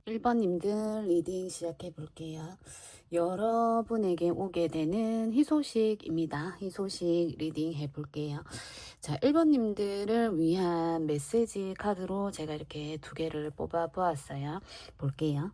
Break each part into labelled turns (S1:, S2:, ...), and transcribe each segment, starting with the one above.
S1: 1번님들 리딩 시작해 볼게요. 여러분에게 오게 되는 희소식입니다. 희소식 리딩 해 볼게요. 자, 1번님들을 위한 메시지 카드로 제가 이렇게 두 개를 뽑아 보았어요. 볼게요.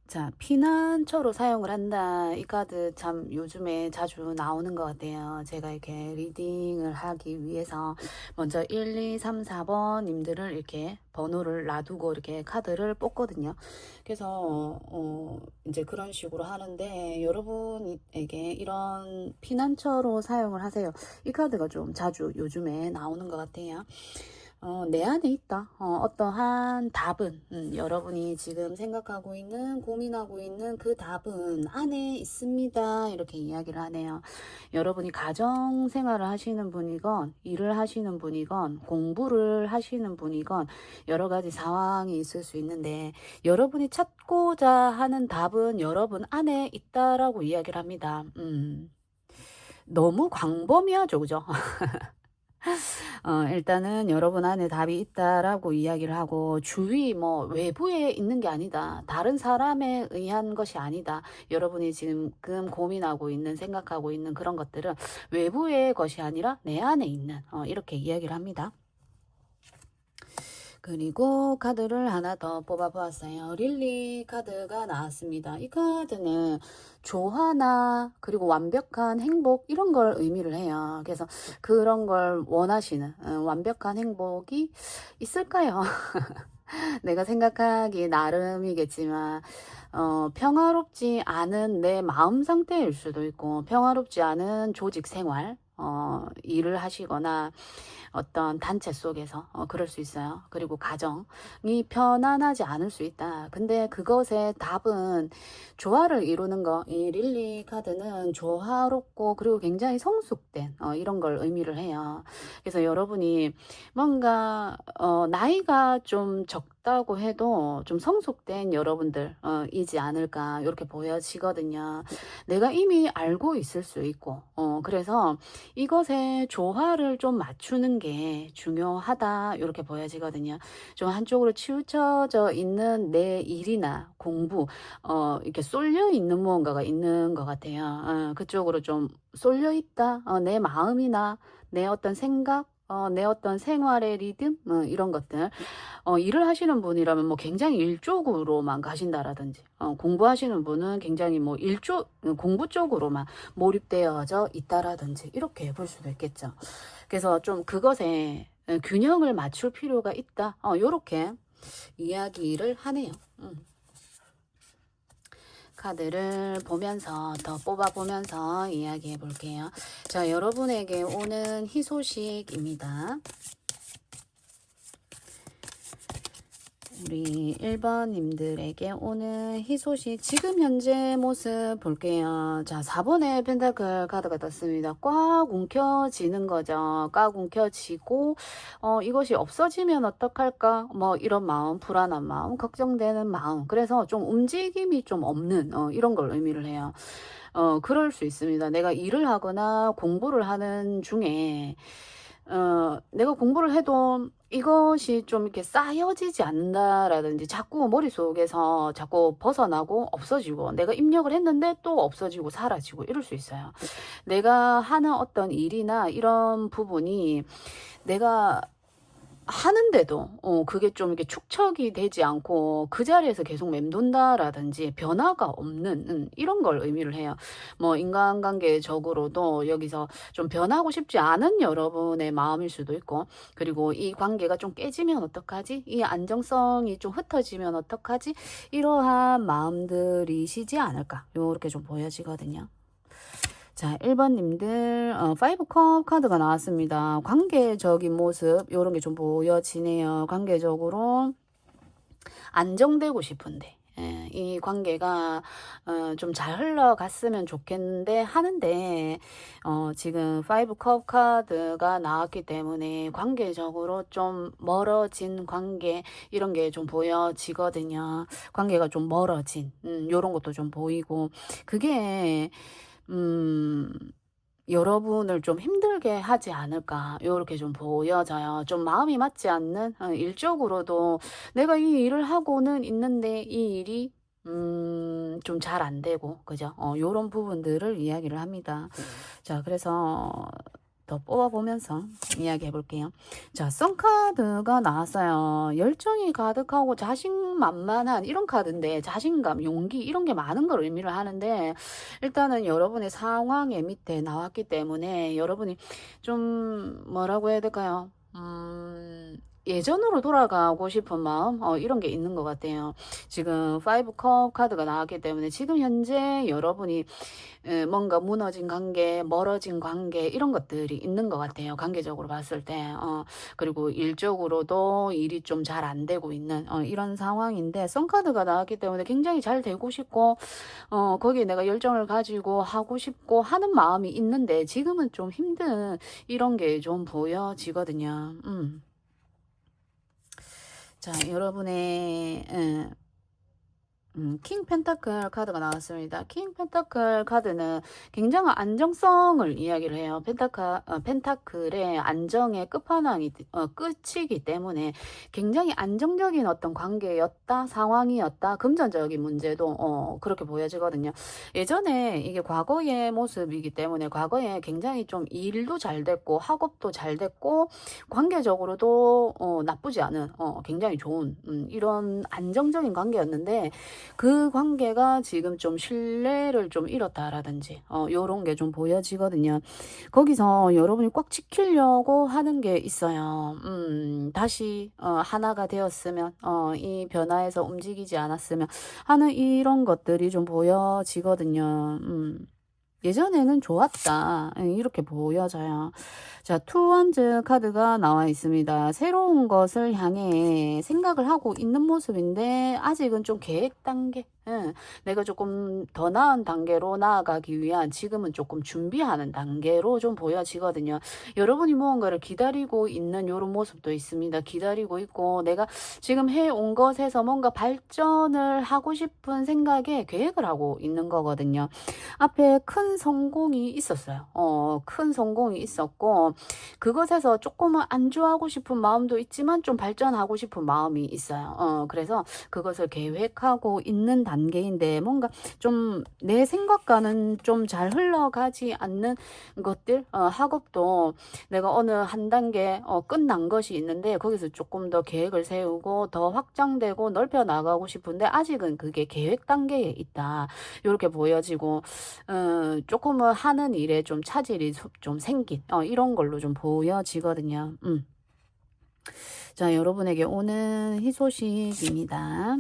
S1: 자, 피난처로 사용을 한다. 이 카드 참 요즘에 자주 나오는 것 같아요. 제가 이렇게 리딩을 하기 위해서 먼저 1, 2, 3, 4번 님들을 이렇게 번호를 놔두고 이렇게 카드를 뽑거든요. 그래서 이제 그런 식으로 하는데 여러분에게 이런 피난처로 사용을 하세요. 이 카드가 좀 자주 요즘에 나오는 것 같아요. 내 안에 있다. 어떠한 답은, 여러분이 지금 생각하고 있는, 고민하고 있는 그 답은 안에 있습니다. 이렇게 이야기를 하네요. 여러분이 가정 생활을 하시는 분이건, 일을 하시는 분이건, 공부를 하시는 분이건, 여러 가지 상황이 있을 수 있는데, 여러분이 찾고자 하는 답은 여러분 안에 있다라고 이야기를 합니다. 너무 광범위하죠, 그죠? 일단은 여러분 안에 답이 있다라고 이야기를 하고 주위 뭐 외부에 있는 게 아니다. 다른 사람에 의한 것이 아니다. 여러분이 지금 고민하고 있는 생각하고 있는 그런 것들은 외부의 것이 아니라 내 안에 있는 이렇게 이야기를 합니다. 그리고 카드를 하나 더 뽑아 보았어요. 릴리 카드가 나왔습니다. 이 카드는 조화나 그리고 완벽한 행복 이런 걸 의미를 해요. 그래서 그런 걸 원하시는 완벽한 행복이 있을까요? 내가 생각하기 나름이겠지만 평화롭지 않은 내 마음 상태일 수도 있고 평화롭지 않은 조직 생활 일을 하시거나 어떤 단체 속에서 그럴 수 있어요. 그리고 가정이 편안하지 않을 수 있다. 근데 그것의 답은 조화를 이루는 거. 이 릴리 카드는 조화롭고 그리고 굉장히 성숙된 이런 걸 의미를 해요. 그래서 여러분이 뭔가 나이가 좀 적다고 해도 좀 성숙된 여러분들 이지 않을까 이렇게 보여지거든요. 내가 이미 알고 있을 수 있고 그래서 이것의 조화를 좀 맞추는 게 중요하다 이렇게 보여지거든요. 좀 한쪽으로 치우쳐져 있는 내 일이나 공부 이렇게 쏠려 있는 무언가가 있는 것 같아요. 그쪽으로 좀 쏠려 있다. 내 마음이나 내 어떤 생각 내 어떤 생활의 리듬 이런 것들 일을 하시는 분이라면 뭐 굉장히 일 쪽으로만 가신다라든지 공부하시는 분은 굉장히 뭐 공부 쪽으로만 몰입되어져 있다라든지 이렇게 볼 수도 있겠죠. 그래서 좀 그것에 균형을 맞출 필요가 있다. 요렇게 이야기를 하네요. 카드를 보면서 더 뽑아보면서 이야기해 볼게요. 자, 여러분에게 오는 희소식입니다. 우리 1번님들에게 오는 희소식 지금 현재 모습 볼게요. 자, 4번의 펜타클 카드가 떴습니다. 꽉 움켜쥐는 거죠. 꽉 움켜쥐고 이것이 없어지면 어떡할까 뭐 이런 마음, 불안한 마음, 걱정되는 마음, 그래서 좀 움직임이 좀 없는 이런 걸 의미를 해요. 그럴 수 있습니다. 내가 일을 하거나 공부를 하는 중에 내가 공부를 해도 이것이 좀 이렇게 쌓여지지 않는다라든지 자꾸 머릿속에서 자꾸 벗어나고 없어지고 내가 입력을 했는데 또 없어지고 사라지고 이럴 수 있어요. 내가 하는 어떤 일이나 이런 부분이 내가 하는데도 그게 좀 이렇게 축적이 되지 않고 그 자리에서 계속 맴돈다라든지 변화가 없는 이런 걸 의미를 해요. 뭐 인간관계적으로도 여기서 좀 변하고 싶지 않은 여러분의 마음일 수도 있고 그리고 이 관계가 좀 깨지면 어떡하지? 이 안정성이 좀 흩어지면 어떡하지? 이러한 마음들이시지 않을까? 요렇게 좀 보여지거든요. 자, 1번님들 5컵 카드가 나왔습니다. 관계적인 모습 이런 게 좀 보여지네요. 관계적으로 안정되고 싶은데 이 관계가 좀 잘 흘러갔으면 좋겠는데 하는데 지금 5컵 카드가 나왔기 때문에 관계적으로 좀 멀어진 관계 이런 게 좀 보여지거든요. 관계가 좀 멀어진 요런 것도 좀 보이고 그게 음 여러분을 좀 힘들게 하지 않을까 요렇게 좀 보여져요. 좀 마음이 맞지 않는 일적으로도 내가 이 일을 하고는 있는데 이 일이 좀 잘 안 되고 그죠? 요런 부분들을 이야기를 합니다. 자 그래서 더 뽑아보면서 이야기해 볼게요. 자, 썬카드가 나왔어요. 열정이 가득하고 자신만만한 이런 카드인데 자신감, 용기 이런 게 많은 걸 의미를 하는데 일단은 여러분의 상황의 밑에 나왔기 때문에 여러분이 좀 뭐라고 해야 될까요? 예전으로 돌아가고 싶은 마음 이런 게 있는 것 같아요. 지금 5컵 카드가 나왔기 때문에 지금 현재 여러분이 뭔가 무너진 관계, 멀어진 관계 이런 것들이 있는 것 같아요. 관계적으로 봤을 때. 그리고 일적으로도 일이 좀 잘 안 되고 있는 이런 상황인데 선카드가 나왔기 때문에 굉장히 잘 되고 싶고 거기에 내가 열정을 가지고 하고 싶고 하는 마음이 있는데 지금은 좀 힘든 이런 게 좀 보여지거든요. 자, 여러분의 킹 펜타클 카드가 나왔습니다. 킹 펜타클 카드는 굉장한 안정성을 이야기를 해요. 펜타클의 안정의 끝판왕이, 끝이기 때문에 굉장히 안정적인 어떤 관계였다, 상황이었다, 금전적인 문제도, 그렇게 보여지거든요. 예전에 이게 과거의 모습이기 때문에 과거에 굉장히 좀 일도 잘 됐고, 학업도 잘 됐고, 관계적으로도, 나쁘지 않은, 굉장히 좋은, 이런 안정적인 관계였는데, 그 관계가 지금 좀 신뢰를 좀 잃었다라든지 요런 게 좀 보여지거든요. 거기서 여러분이 꽉 지키려고 하는 게 있어요. 다시 하나가 되었으면 이 변화에서 움직이지 않았으면 하는 이런 것들이 좀 보여지거든요. 예전에는 좋았다. 이렇게 보여져요. 자, 투원즈 카드가 나와 있습니다. 새로운 것을 향해 생각을 하고 있는 모습인데 아직은 좀 계획 단계. 내가 조금 더 나은 단계로 나아가기 위한 지금은 조금 준비하는 단계로 좀 보여지거든요. 여러분이 무언가를 기다리고 있는 이런 모습도 있습니다. 기다리고 있고 내가 지금 해온 것에서 뭔가 발전을 하고 싶은 생각에 계획을 하고 있는 거거든요. 앞에 큰 성공이 있었어요. 큰 성공이 있었고 그것에서 조금은 안주하고 싶은 마음도 있지만 좀 발전하고 싶은 마음이 있어요. 그래서 그것을 계획하고 있는 단계인데 뭔가 좀 내 생각과는 좀 잘 흘러가지 않는 것들 학업도 내가 어느 한 단계 끝난 것이 있는데 거기서 조금 더 계획을 세우고 더 확장되고 넓혀 나가고 싶은데 아직은 그게 계획 단계에 있다. 이렇게 보여지고 조금은 하는 일에 좀 차질이 좀 생긴 이런 걸로 좀 보여지거든요. 자, 여러분에게 오는 희소식입니다.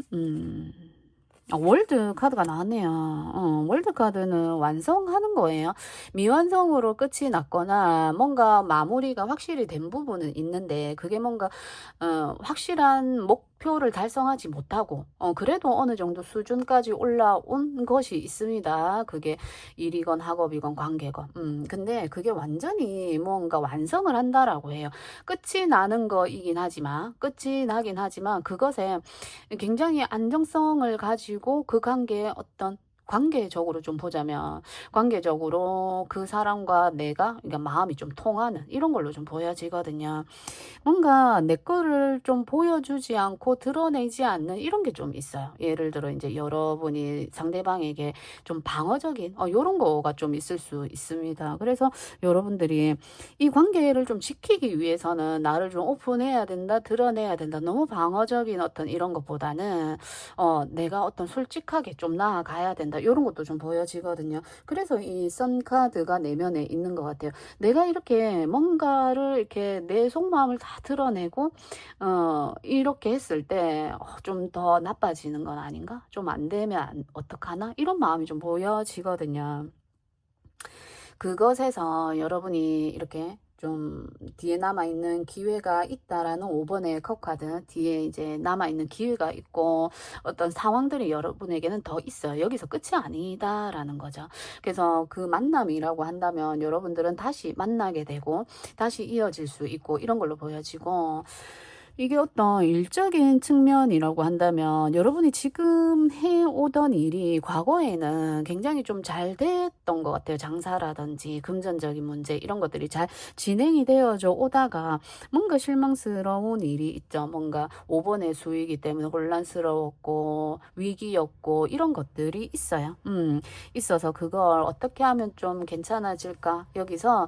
S1: 월드 카드가 나왔네요. 월드 카드는 완성하는 거예요. 미완성으로 끝이 났거나 뭔가 마무리가 확실히 된 부분은 있는데 그게 뭔가 확실한 목표를 달성하지 못하고 그래도 어느 정도 수준까지 올라온 것이 있습니다. 그게 일이건 학업이건 관계건. 근데 그게 완전히 뭔가 완성을 한다라고 해요. 끝이 나는 거이긴 하지만 끝이 나긴 하지만 그것에 굉장히 안정성을 가지고 그 관계에 어떤 관계적으로 좀 보자면 관계적으로 그 사람과 내가 그러니까 마음이 좀 통하는 이런 걸로 좀 보여지거든요. 뭔가 내 거를 좀 보여주지 않고 드러내지 않는 이런 게 좀 있어요. 예를 들어 이제 여러분이 상대방에게 좀 방어적인 요런 거가 좀 있을 수 있습니다. 그래서 여러분들이 이 관계를 좀 지키기 위해서는 나를 좀 오픈해야 된다, 드러내야 된다. 너무 방어적인 어떤 이런 것보다는 내가 어떤 솔직하게 좀 나아가야 된다. 이런 것도 좀 보여지거든요. 그래서 이 선카드가 내면에 있는 것 같아요. 내가 이렇게 뭔가를 이렇게 내 속마음을 다 드러내고 이렇게 했을 때 좀 더 나빠지는 건 아닌가? 좀 안 되면 어떡하나? 이런 마음이 좀 보여지거든요. 그것에서 여러분이 이렇게 좀 뒤에 남아있는 기회가 있다라는 5번의 컵카드 뒤에 이제 남아있는 기회가 있고 어떤 상황들이 여러분에게는 더 있어요. 여기서 끝이 아니다라는 거죠. 그래서 그 만남이라고 한다면 여러분들은 다시 만나게 되고 다시 이어질 수 있고 이런 걸로 보여지고 이게 어떤 일적인 측면이라고 한다면 여러분이 지금 해오던 일이 과거에는 굉장히 좀 잘 됐던 것 같아요. 장사라든지 금전적인 문제 이런 것들이 잘 진행이 되어져 오다가 뭔가 실망스러운 일이 있죠. 뭔가 5번의 수이기 때문에 혼란스러웠고 위기였고 이런 것들이 있어요. 있어서 그걸 어떻게 하면 좀 괜찮아질까? 여기서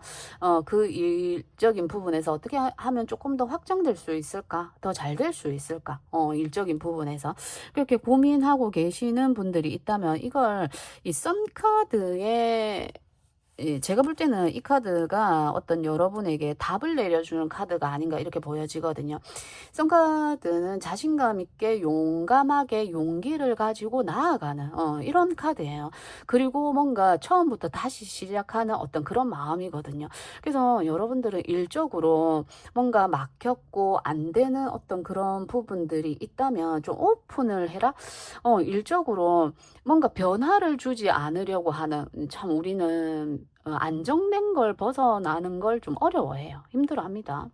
S1: 그 일적인 부분에서 어떻게 하면 조금 더 확장될 수 있을까? 더 잘 될 수 있을까? 일적인 부분에서 그렇게 고민하고 계시는 분들이 있다면 이걸 이 썬카드에 예, 제가 볼 때는 이 카드가 어떤 여러분에게 답을 내려주는 카드가 아닌가 이렇게 보여지거든요. 선카드는 자신감 있게 용감하게 용기를 가지고 나아가는 이런 카드예요. 그리고 뭔가 처음부터 다시 시작하는 어떤 그런 마음이거든요. 그래서 여러분들은 일적으로 뭔가 막혔고 안 되는 어떤 그런 부분들이 있다면 좀 오픈을 해라. 일적으로 뭔가 변화를 주지 않으려고 하는 참 우리는 안정된 걸 벗어나는 걸 좀 어려워해요. 힘들어합니다.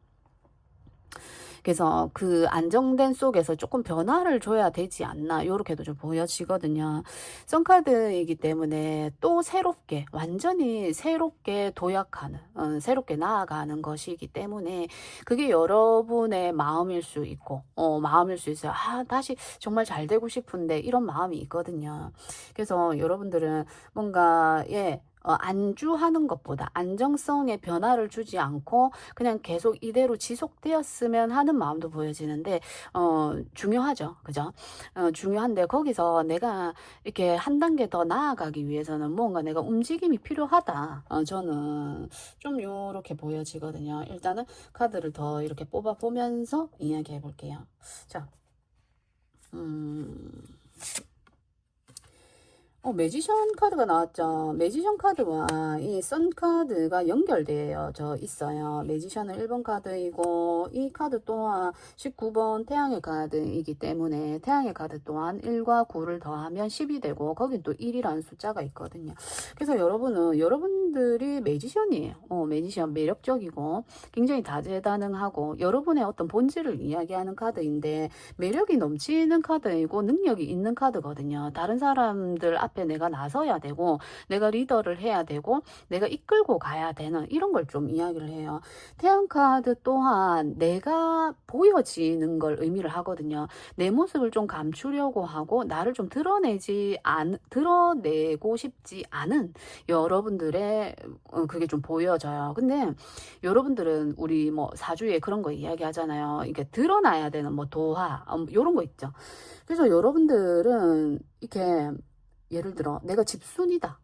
S1: 그래서 그 안정된 속에서 조금 변화를 줘야 되지 않나 요렇게도 좀 보여지거든요. 선카드이기 때문에 또 새롭게 완전히 새롭게 도약하는 새롭게 나아가는 것이기 때문에 그게 여러분의 마음일 수 있고 마음일 수 있어요. 아 다시 정말 잘 되고 싶은데 이런 마음이 있거든요. 그래서 여러분들은 뭔가 안주하는 것보다 안정성에 변화를 주지 않고 그냥 계속 이대로 지속되었으면 하는 마음도 보여지는데 중요하죠. 그죠? 중요한데 거기서 내가 이렇게 한 단계 더 나아가기 위해서는 뭔가 내가 움직임이 필요하다. 저는 좀 요렇게 보여지거든요. 일단은 카드를 더 이렇게 뽑아 보면서 이야기해 볼게요. 자, 음. 매지션 카드가 나왔죠. 매지션 카드와 이 선 카드가 연결되어 있어요. 매지션은 1번 카드이고 이 카드 또한 19번 태양의 카드이기 때문에 태양의 카드 또한 1과 9를 더하면 10이 되고 거긴 또 1이라는 숫자가 있거든요. 그래서 여러분들이 매지션이에요. 매지션 매력적이고 굉장히 다재다능하고 여러분의 어떤 본질을 이야기하는 카드인데 매력이 넘치는 카드이고 능력이 있는 카드거든요. 다른 사람들 앞에 내가 나서야 되고 내가 리더를 해야 되고 내가 이끌고 가야 되는 이런 걸 좀 이야기를 해요. 태양 카드 또한 내가 보여지는 걸 의미를 하거든요. 내 모습을 좀 감추려고 하고 나를 좀 드러내고 싶지 않은 여러분들의 그게 좀 보여져요. 근데 여러분들은 우리 뭐 사주에 그런 거 이야기하잖아요. 이게 드러나야 되는 뭐 도화 요런 거 있죠. 그래서 여러분들은 이렇게 예를 들어 내가 집순이다.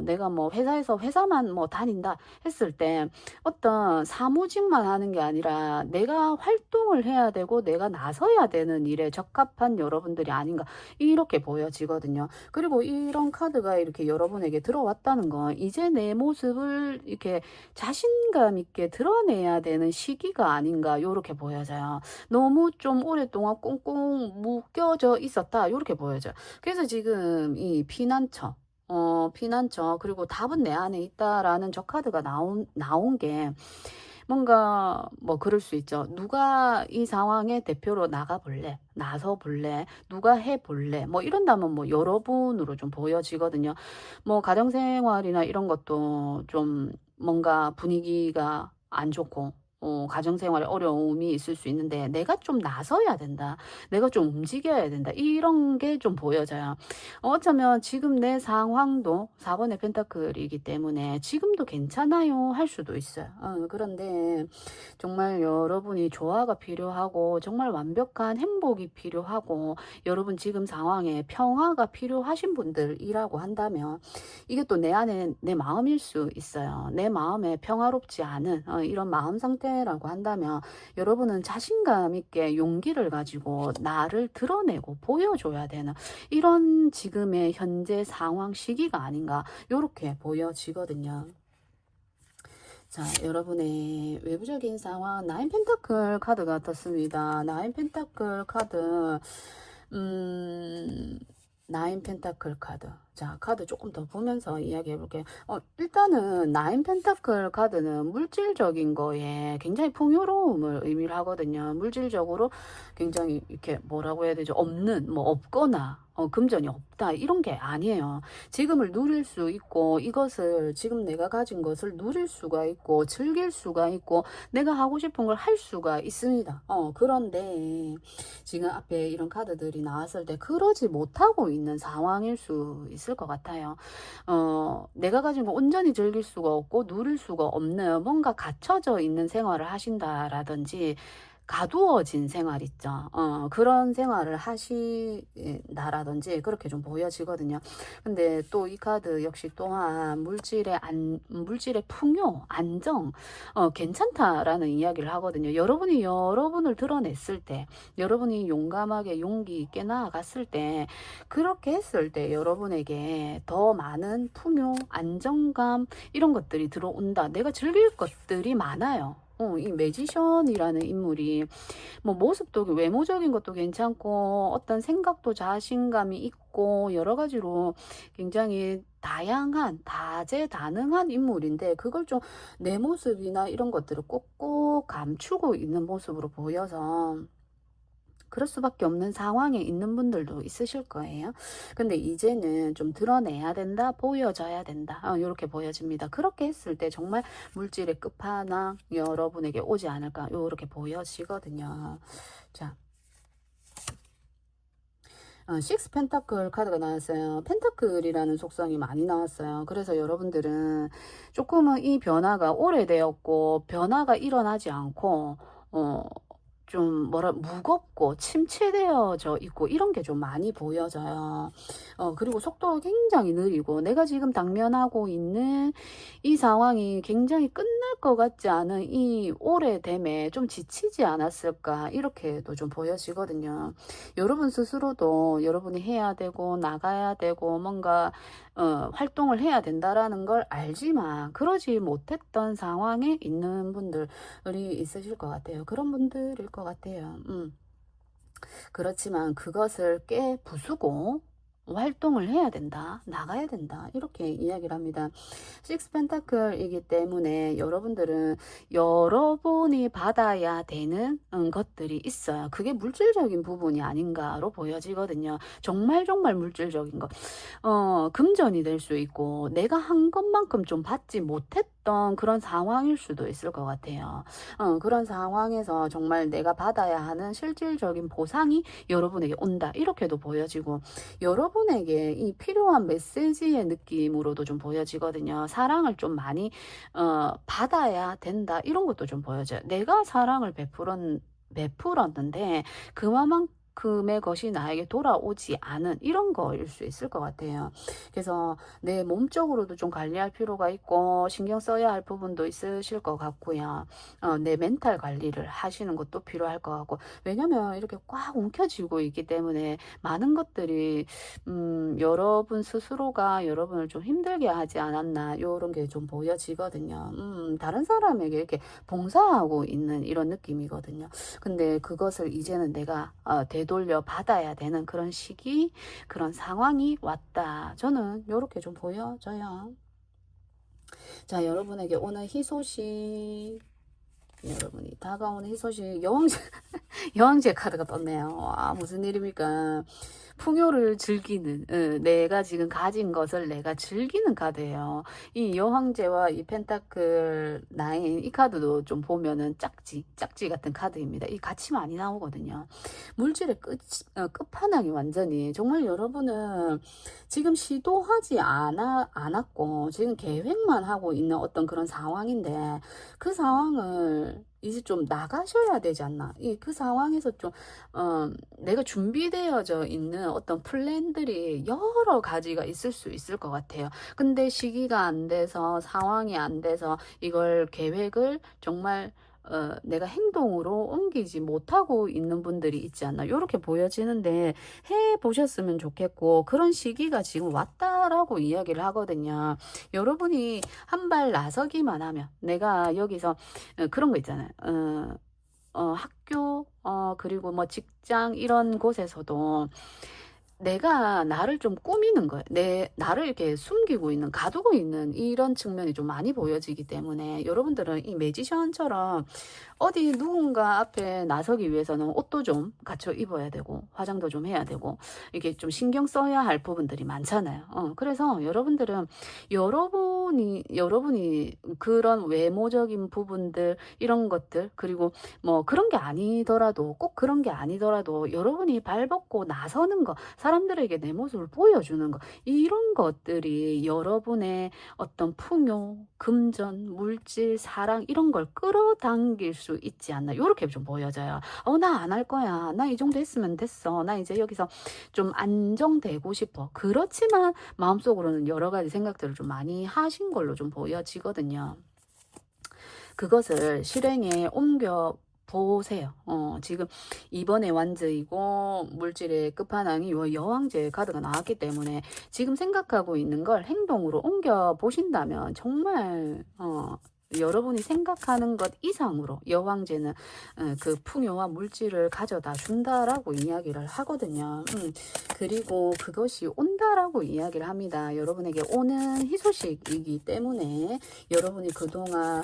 S1: 내가 뭐 회사에서 회사만 뭐 다닌다 했을 때 어떤 사무직만 하는 게 아니라 내가 활동을 해야 되고 내가 나서야 되는 일에 적합한 여러분들이 아닌가 이렇게 보여지거든요. 그리고 이런 카드가 이렇게 여러분에게 들어왔다는 건 이제 내 모습을 이렇게 자신감 있게 드러내야 되는 시기가 아닌가 요렇게 보여져요. 너무 좀 오랫동안 꽁꽁 묶여져 있었다 요렇게 보여져요. 그래서 지금 이 피난처 그리고 답은 내 안에 있다라는 저 카드가 나온 게 뭔가 뭐 그럴 수 있죠. 누가 이 상황에 대표로 나가 볼래? 나서 볼래? 누가 해 볼래? 뭐 이런다면 뭐 여러분으로 좀 보여지거든요. 뭐 가정생활이나 이런 것도 좀 뭔가 분위기가 안 좋고 가정생활에 어려움이 있을 수 있는데 내가 좀 나서야 된다. 내가 좀 움직여야 된다. 이런 게 좀 보여져요. 어쩌면 지금 내 상황도 4번의 펜타클이기 때문에 지금도 괜찮아요 할 수도 있어요. 그런데 정말 여러분이 조화가 필요하고 정말 완벽한 행복이 필요하고 여러분 지금 상황에 평화가 필요하신 분들이라고 한다면 이게 또 내 안에 내 마음일 수 있어요. 내 마음에 평화롭지 않은 이런 마음 상태라고 한다면 여러분은 자신감 있게 용기를 가지고 나를 드러내고 보여줘야 되는 이런 지금의 현재 상황 시기가 아닌가 요렇게 보여지거든요. 자, 여러분의 외부적인 상황 나인 펜타클 카드가 떴습니다. 나인 펜타클 카드 나인 펜타클 카드 자, 카드 조금 더 보면서 이야기해 볼게요. 일단은 나인 펜타클 카드는 물질적인 거에 굉장히 풍요로움을 의미를 하거든요. 물질적으로 굉장히 이렇게 뭐라고 해야 되죠? 없는, 뭐 없거나 금전이 없다 이런 게 아니에요. 지금을 누릴 수 있고 이것을 지금 내가 가진 것을 누릴 수가 있고 즐길 수가 있고 내가 하고 싶은 걸 할 수가 있습니다. 그런데 지금 앞에 이런 카드들이 나왔을 때 그러지 못하고 있는 상황일 수 있을 것 같아요. 내가 가진 거 온전히 즐길 수가 없고 누릴 수가 없는 뭔가 갇혀져 있는 생활을 하신다라든지 가두어진 생활 있죠. 그런 생활을 하신다라든지 그렇게 좀 보여지거든요. 근데 또 이 카드 역시 또한 물질의 풍요, 안정, 괜찮다라는 이야기를 하거든요. 여러분이 여러분을 드러냈을 때, 여러분이 용감하게 용기 있게 나아갔을 때, 그렇게 했을 때 여러분에게 더 많은 풍요, 안정감 이런 것들이 들어온다. 내가 즐길 것들이 많아요. 이 매지션이라는 인물이 뭐 모습도 외모적인 것도 괜찮고 어떤 생각도 자신감이 있고 여러 가지로 굉장히 다양한 다재다능한 인물인데 그걸 좀 내 모습이나 이런 것들을 꼭꼭 감추고 있는 모습으로 보여서 그럴 수밖에 없는 상황에 있는 분들도 있으실 거예요. 근데 이제는 좀 드러내야 된다, 보여져야 된다. 이렇게 보여집니다. 그렇게 했을 때 정말 물질의 끝판왕 여러분에게 오지 않을까, 이렇게 보여지거든요. 자. 식스 펜타클 카드가 나왔어요. 펜타클이라는 속성이 많이 나왔어요. 그래서 여러분들은 조금은 이 변화가 오래되었고 변화가 일어나지 않고 좀 무겁고 침체되어져 있고 이런 게 좀 많이 보여져요. 그리고 속도가 굉장히 느리고 내가 지금 당면하고 있는 이 상황이 굉장히 끝날 것 같지 않은 이 오래됨에 좀 지치지 않았을까 이렇게도 좀 보여지거든요. 여러분 스스로도 여러분이 해야 되고 나가야 되고 뭔가 활동을 해야 된다라는 걸 알지만 그러지 못했던 상황에 있는 분들이 있으실 것 같아요. 그런 분들일 것 같아요. 그렇지만 그것을 부수고 활동을 해야 된다, 나가야 된다 이렇게 이야기를 합니다. 식스 펜타클이기 때문에 여러분들은 여러분이 받아야 되는 것들이 있어요. 그게 물질적인 부분이 아닌가로 보여지거든요. 정말 물질적인 것. 금전이 될 수 있고 내가 한 것만큼 좀 받지 못했던 그런 상황일 수도 있을 것 같아요. 그런 상황에서 정말 내가 받아야 하는 실질적인 보상이 여러분에게 온다 이렇게도 보여지고 여러분에게 이 필요한 메시지의 느낌으로도 좀 보여지거든요. 사랑을 좀 많이 받아야 된다 이런 것도 좀 보여져요. 내가 사랑을 베풀었는데 그만큼의 것이 나에게 돌아오지 않은 이런 거일 수 있을 것 같아요. 그래서 내 몸적으로도 좀 관리할 필요가 있고 신경 써야 할 부분도 있으실 것 같고요. 내 멘탈 관리를 하시는 것도 필요할 것 같고 왜냐면 이렇게 꽉 움켜쥐고 있기 때문에 많은 것들이 여러분 스스로가 여러분을 좀 힘들게 하지 않았나 요런 게 좀 보여지거든요. 다른 사람에게 이렇게 봉사하고 있는 이런 느낌이거든요. 근데 그것을 이제는 내가 되돌려 받아야 되는 그런 시기, 그런 상황이 왔다. 저는 요렇게 좀 보여져요. 자, 여러분에게 오늘 희소식, 여러분이 다가오는 희소식, 여왕제 카드가 떴네요. 무슨 일입니까? 풍요를 즐기는, 내가 지금 가진 것을 내가 즐기는 카드예요. 이 여왕제와 이 펜타클 9, 이 카드도 좀 보면은 짝지 같은 카드입니다. 이 같이 많이 나오거든요. 물질의 끝판왕이 완전히, 정말 여러분은 지금 시도하지 않았고, 지금 계획만 하고 있는 어떤 그런 상황인데, 그 상황을 이제 좀 나가셔야 되지 않나. 그 상황에서 좀, 내가 준비되어져 있는 어떤 플랜들이 여러 가지가 있을 수 있을 것 같아요. 근데 시기가 안 돼서, 상황이 안 돼서, 이걸 계획을 정말 내가 행동으로 옮기지 못하고 있는 분들이 있지 않나 이렇게 보여지는데 해보셨으면 좋겠고 그런 시기가 지금 왔다라고 이야기를 하거든요. 여러분이 한 발 나서기만 하면 내가 여기서 그런 거 있잖아요. 학교 그리고 뭐 직장 이런 곳에서도 내가 나를 좀 꾸미는 거예요. 나를 이렇게 숨기고 있는, 가두고 있는 이런 측면이 좀 많이 보여지기 때문에 여러분들은 이 매지션처럼 어디 누군가 앞에 나서기 위해서는 옷도 좀 갖춰 입어야 되고 화장도 좀 해야 되고 이게 좀 신경 써야 할 부분들이 많잖아요. 그래서 여러분들은 여러분이 그런 외모적인 부분들 이런 것들 그리고 뭐 그런 게 아니더라도 꼭 그런 게 아니더라도 여러분이 발벗고 나서는 거 사람들에게 내 모습을 보여주는 거 이런 것들이 여러분의 어떤 풍요, 금전, 물질, 사랑 이런 걸 끌어당길 수 있지 않나 요렇게 좀 보여져요. 나 안 할 거야. 나 이 정도 했으면 됐어. 나 이제 여기서 좀 안정되고 싶어. 그렇지만 마음속으로는 여러 가지 생각들을 좀 많이 하신 걸로 좀 보여지거든요. 그것을 실행에 옮겨 보세요. 지금 이번에 완즈이고 물질의 끝판왕이 여왕제 카드가 나왔기 때문에 지금 생각하고 있는 걸 행동으로 옮겨 보신다면 정말 여러분이 생각하는 것 이상으로 여왕제는 그 풍요와 물질을 가져다 준다라고 이야기를 하거든요. 그리고 그것이 온다라고 이야기를 합니다. 여러분에게 오는 희소식이기 때문에 여러분이 그동안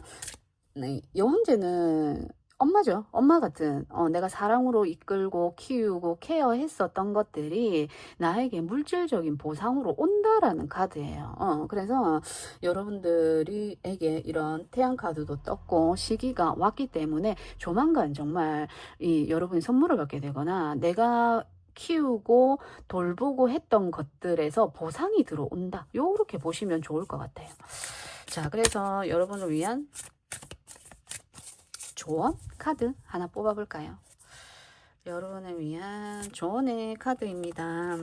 S1: 네, 여왕제는 엄마죠. 엄마 같은 내가 사랑으로 이끌고 키우고 케어했었던 것들이 나에게 물질적인 보상으로 온다라는 카드예요. 그래서 여러분들에게 이런 태양 카드도 떴고 시기가 왔기 때문에 조만간 정말 여러분이 선물을 받게 되거나 내가 키우고 돌보고 했던 것들에서 보상이 들어온다. 요렇게 보시면 좋을 것 같아요. 자, 그래서 여러분을 위한 조언 카드 하나 뽑아볼까요? 여러분을 위한 조언의 카드입니다.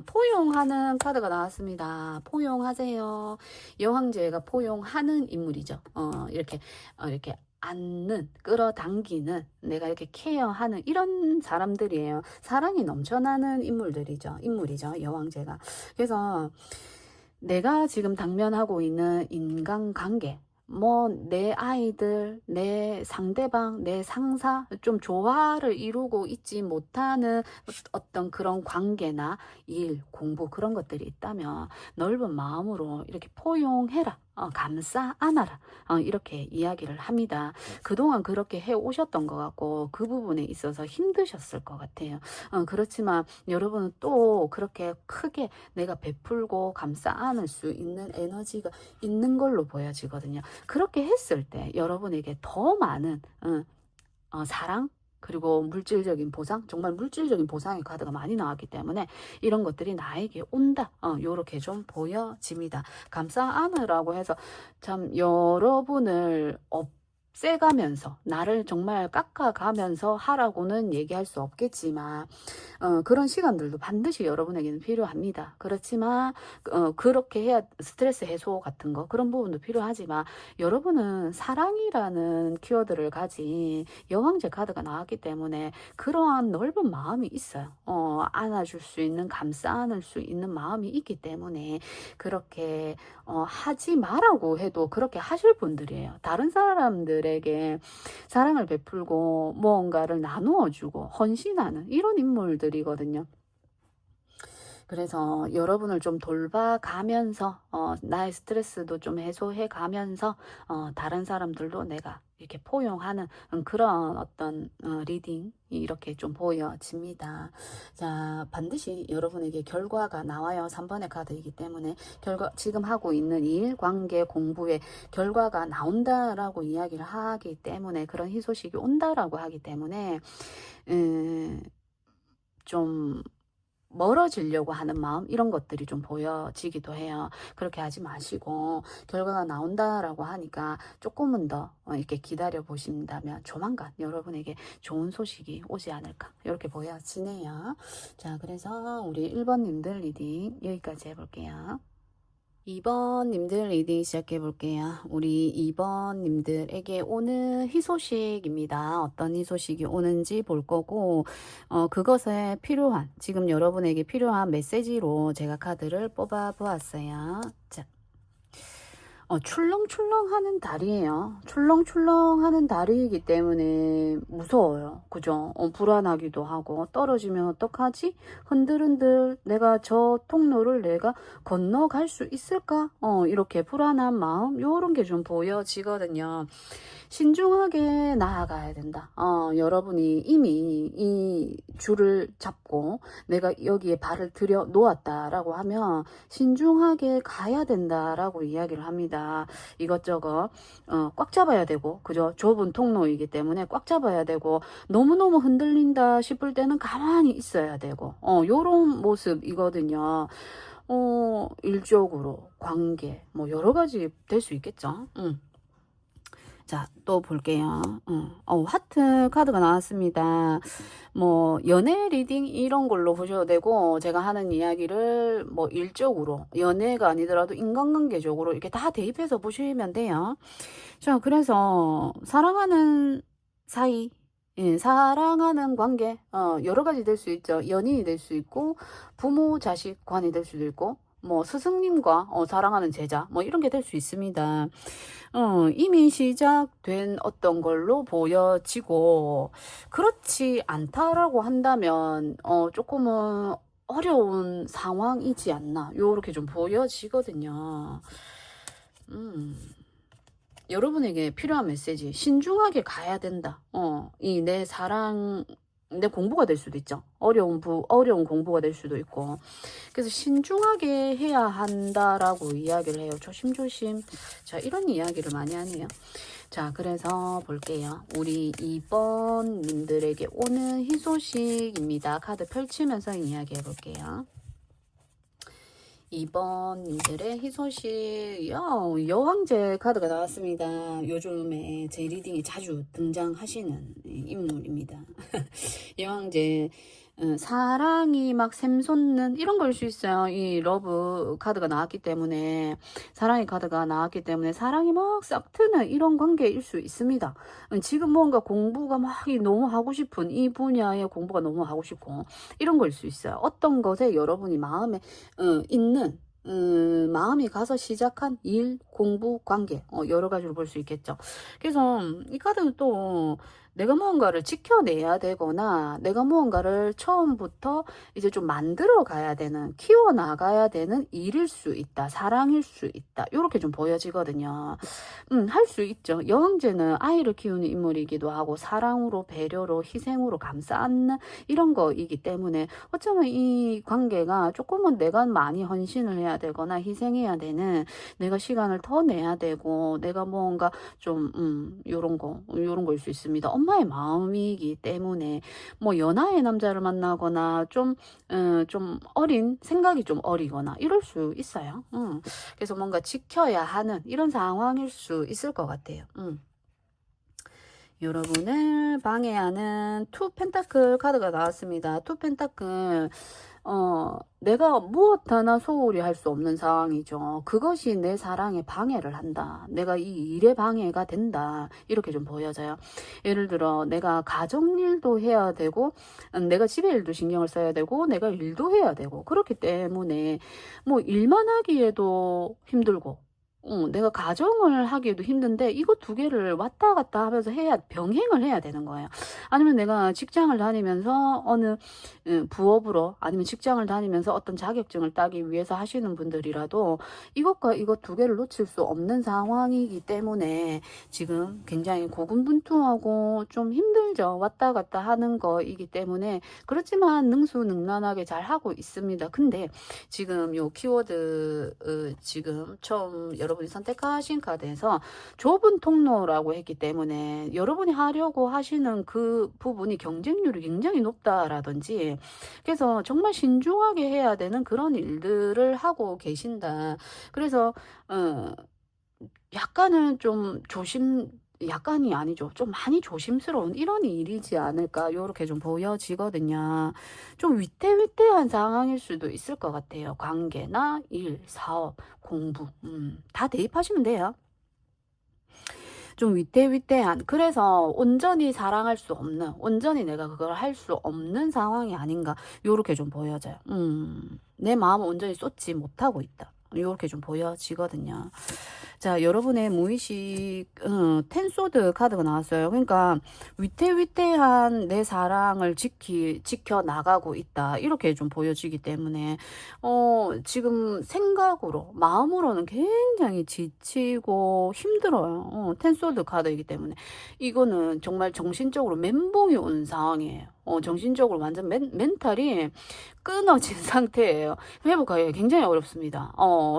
S1: 포용하는 카드가 나왔습니다. 포용하세요. 여왕제가 포용하는 인물이죠. 이렇게 안는, 끌어당기는, 내가 이렇게 케어하는 이런 사람들이에요. 사랑이 넘쳐나는 인물이죠. 여왕제가. 그래서 내가 지금 당면하고 있는 인간관계 뭐 내 아이들, 내 상대방, 내 상사 좀 조화를 이루고 있지 못하는 어떤 그런 관계나 일, 공부 그런 것들이 있다면 넓은 마음으로 이렇게 포용해라. 감싸 안아라. 이렇게 이야기를 합니다. 그동안 그렇게 해 오셨던 것 같고 그 부분에 있어서 힘드셨을 것 같아요. 그렇지만 여러분은 또 그렇게 크게 내가 베풀고 감싸 안을 수 있는 에너지가 있는 걸로 보여지거든요. 그렇게 했을 때 여러분에게 더 많은 사랑 그리고 물질적인 보상 정말 물질적인 보상의 카드가 많이 나왔기 때문에 이런 것들이 나에게 온다 요렇게 좀 보여집니다. 감싸 안으라고 해서 참 여러분을 없애가면서 나를 정말 깎아가면서 하라고는 얘기할 수 없겠지만 그런 시간들도 반드시 여러분에게는 필요합니다. 그렇지만 그렇게 해야 스트레스 해소 같은 거 그런 부분도 필요하지만 여러분은 사랑이라는 키워드를 가진 여왕제 카드가 나왔기 때문에 그러한 넓은 마음이 있어요. 안아줄 수 있는 감싸 안을 수 있는 마음이 있기 때문에 그렇게 하지 마라고 해도 그렇게 하실 분들이에요. 다른 사람들에게 사랑을 베풀고 무언가를 나누어 주고 헌신하는 이런 인물들이거든요. 그래서 여러분을 좀 돌봐가면서 나의 스트레스도 좀 해소해 가면서 다른 사람들도 내가 이렇게 포용하는 그런 어떤 리딩이 이렇게 좀 보여집니다. 자, 반드시 여러분에게 결과가 나와요. 3번의 카드이기 때문에 지금 하고 있는 일, 관계, 공부에 결과가 나온다라고 이야기를 하기 때문에 그런 희소식이 온다라고 하기 때문에 좀 멀어지려고 하는 마음 이런 것들이 좀 보여지기도 해요. 그렇게 하지 마시고 결과가 나온다라고 하니까 조금은 더 이렇게 기다려 보신다면 조만간 여러분에게 좋은 소식이 오지 않을까 이렇게 보여지네요. 자, 그래서 우리 1번님들 리딩 여기까지 해볼게요. 2번님들 리딩 시작해 볼게요. 우리 2번님들에게 오는 희소식입니다. 어떤 희소식이 오는지 볼 거고 그것에 필요한 지금 여러분에게 필요한 메시지로 제가 카드를 뽑아 보았어요. 자, 출렁출렁하는 달이에요. 출렁출렁하는 달이기 때문에 무서워요. 그죠? 불안하기도 하고, 떨어지면 어떡하지? 흔들흔들 내가 저 통로를 내가 건너갈 수 있을까? 이렇게 불안한 마음, 요런 게 좀 보여지거든요. 신중하게 나아가야 된다. 여러분이 이미 이 줄을 잡고 내가 여기에 발을 들여 놓았다라고 하면 신중하게 가야 된다라고 이야기를 합니다. 이것저것 꽉 잡아야 되고, 그죠? 좁은 통로이기 때문에 꽉 잡아야 되고, 너무너무 흔들린다 싶을 때는 가만히 있어야 되고, 요런 모습이거든요. 일적으로, 관계, 뭐 여러 가지 될 수 있겠죠. 자, 또 볼게요. 하트 카드가 나왔습니다. 뭐, 연애 리딩 이런 걸로 보셔도 되고, 제가 하는 이야기를 뭐, 일적으로, 연애가 아니더라도 인간관계적으로 이렇게 다 대입해서 보시면 돼요. 자, 그래서, 사랑하는 사이, 예, 사랑하는 관계, 여러 가지 될 수 있죠. 연인이 될 수 있고, 부모, 자식 관이 될 수도 있고, 뭐, 스승님과 사랑하는 제자, 뭐, 이런 게 될 수 있습니다. 이미 시작된 어떤 걸로 보여지고, 그렇지 않다라고 한다면, 조금은 어려운 상황이지 않나, 요렇게 좀 보여지거든요. 여러분에게 필요한 메시지, 신중하게 가야 된다. 이 내 사랑, 내 공부가 될 수도 있죠. 어려운 공부가 될 수도 있고. 그래서 신중하게 해야 한다라고 이야기를 해요. 조심조심. 자, 이런 이야기를 많이 하네요. 자, 그래서 볼게요. 우리 2번 님들에게 오는 희소식입니다. 카드 펼치면서 이야기해 볼게요. 2번 님들의 희소식, 여왕제 카드가 나왔습니다. 요즘에 제 리딩에 자주 등장하시는 인물입니다. 여왕제, 사랑이 막 샘솟는 이런 걸 수 있어요. 이 러브 카드가 나왔기 때문에, 사랑의 카드가 나왔기 때문에 사랑이 막 싹 트는 이런 관계일 수 있습니다. 지금 뭔가 공부가 막 너무 하고 싶은, 이 분야의 공부가 너무 하고 싶고 이런 걸 수 있어요. 어떤 것에 여러분이 마음에 있는, 마음이 가서 시작한 일, 공부, 관계, 여러 가지로 볼 수 있겠죠. 그래서 이 카드는 또 내가 무언가를 지켜내야 되거나 내가 무언가를 처음부터 이제 좀 만들어 가야 되는, 키워 나가야 되는 일일 수 있다. 사랑일 수 있다. 이렇게 좀 보여지거든요. 할 수 있죠. 여왕제는 아이를 키우는 인물이기도 하고, 사랑으로, 배려로, 희생으로 감싸 안는 이런 거이기 때문에 어쩌면 이 관계가 조금은 내가 많이 헌신을 해야 되거나 희생해야 되는, 내가 시간을 더 내야 되고, 내가 뭔가 좀 요런 거일 수 있습니다. 엄마의 마음이기 때문에 뭐 연하의 남자를 만나거나 좀 어린, 생각이 좀 어리거나 이럴 수 있어요. 그래서 뭔가 지켜야 하는 이런 상황일 수 있을 것 같아요. 여러분을 방해하는 투 펜타클 카드가 나왔습니다. 투 펜타클, 내가 무엇 하나 소홀히 할 수 없는 상황이죠. 그것이 내 사랑에 방해를 한다. 내가 이 일에 방해가 된다. 이렇게 좀 보여져요. 예를 들어 내가 가정일도 해야 되고, 내가 집에 일도 신경을 써야 되고, 내가 일도 해야 되고, 그렇기 때문에 뭐 일만 하기에도 힘들고, 내가 가정을 하기에도 힘든데 이것 두 개를 왔다 갔다 하면서 병행을 해야 되는 거예요. 아니면 내가 직장을 다니면서 어느 부업으로, 아니면 직장을 다니면서 어떤 자격증을 따기 위해서 하시는 분들이라도 이것과 이것 두 개를 놓칠 수 없는 상황이기 때문에 지금 굉장히 고군분투하고 좀 힘들죠. 왔다 갔다 하는 거이기 때문에. 그렇지만 능수능란하게 잘 하고 있습니다. 근데 지금 요 키워드, 지금 처음 여러분이 선택하신 카드에서 좁은 통로라고 했기 때문에 여러분이 하려고 하시는 그 부분이 경쟁률이 굉장히 높다라든지, 그래서 정말 신중하게 해야 되는 그런 일들을 하고 계신다. 그래서 약간은 좀 약간이 아니죠. 좀 많이 조심스러운 이런 일이지 않을까, 요렇게 좀 보여지거든요. 좀 위태위태한 상황일 수도 있을 것 같아요. 관계나 일, 사업, 공부, 다 대입하시면 돼요. 좀 위태위태한, 그래서 온전히 사랑할 수 없는, 온전히 내가 그걸 할 수 없는 상황이 아닌가, 요렇게 좀 보여져요. 내 마음을 온전히 쏟지 못하고 있다. 요렇게 좀 보여지거든요. 자, 여러분의 무의식 텐소드 카드가 나왔어요. 그러니까 위태위태한 내 사랑을 지켜 나가고 있다. 이렇게 좀 보여지기 때문에 지금 생각으로 마음으로는 굉장히 지치고 힘들어요. 텐소드 카드이기 때문에 이거는 정말 정신적으로 멘붕이 온 상황이에요. 정신적으로 완전 멘탈이 끊어진 상태예요. 회복하기 굉장히 어렵습니다.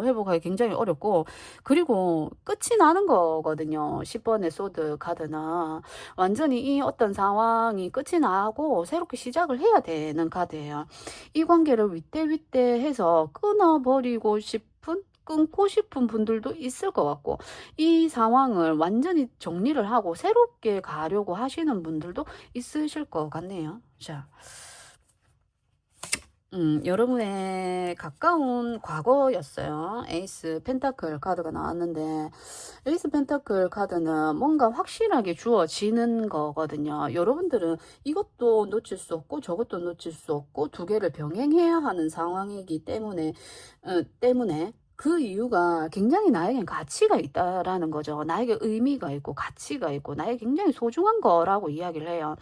S1: 회복하기 굉장히 어렵고, 그리고 끝이 나는 거거든요. 10번의 소드 카드는 완전히 이 어떤 상황이 끝이 나고 새롭게 시작을 해야 되는 카드예요. 이 관계를 윗대윗대해서 끊고 싶은 분들도 있을 것 같고, 이 상황을 완전히 정리를 하고 새롭게 가려고 하시는 분들도 있으실 것 같네요. 자, 여러분의 가까운 과거였어요. 에이스 펜타클 카드가 나왔는데, 에이스 펜타클 카드는 뭔가 확실하게 주어지는 거거든요. 여러분들은 이것도 놓칠 수 없고 저것도 놓칠 수 없고 두 개를 병행해야 하는 상황이기 때문에 그 이유가 굉장히 나에겐 가치가 있다라는 거죠. 나에게 의미가 있고 가치가 있고 나에게 굉장히 소중한 거라고 이야기를 해요.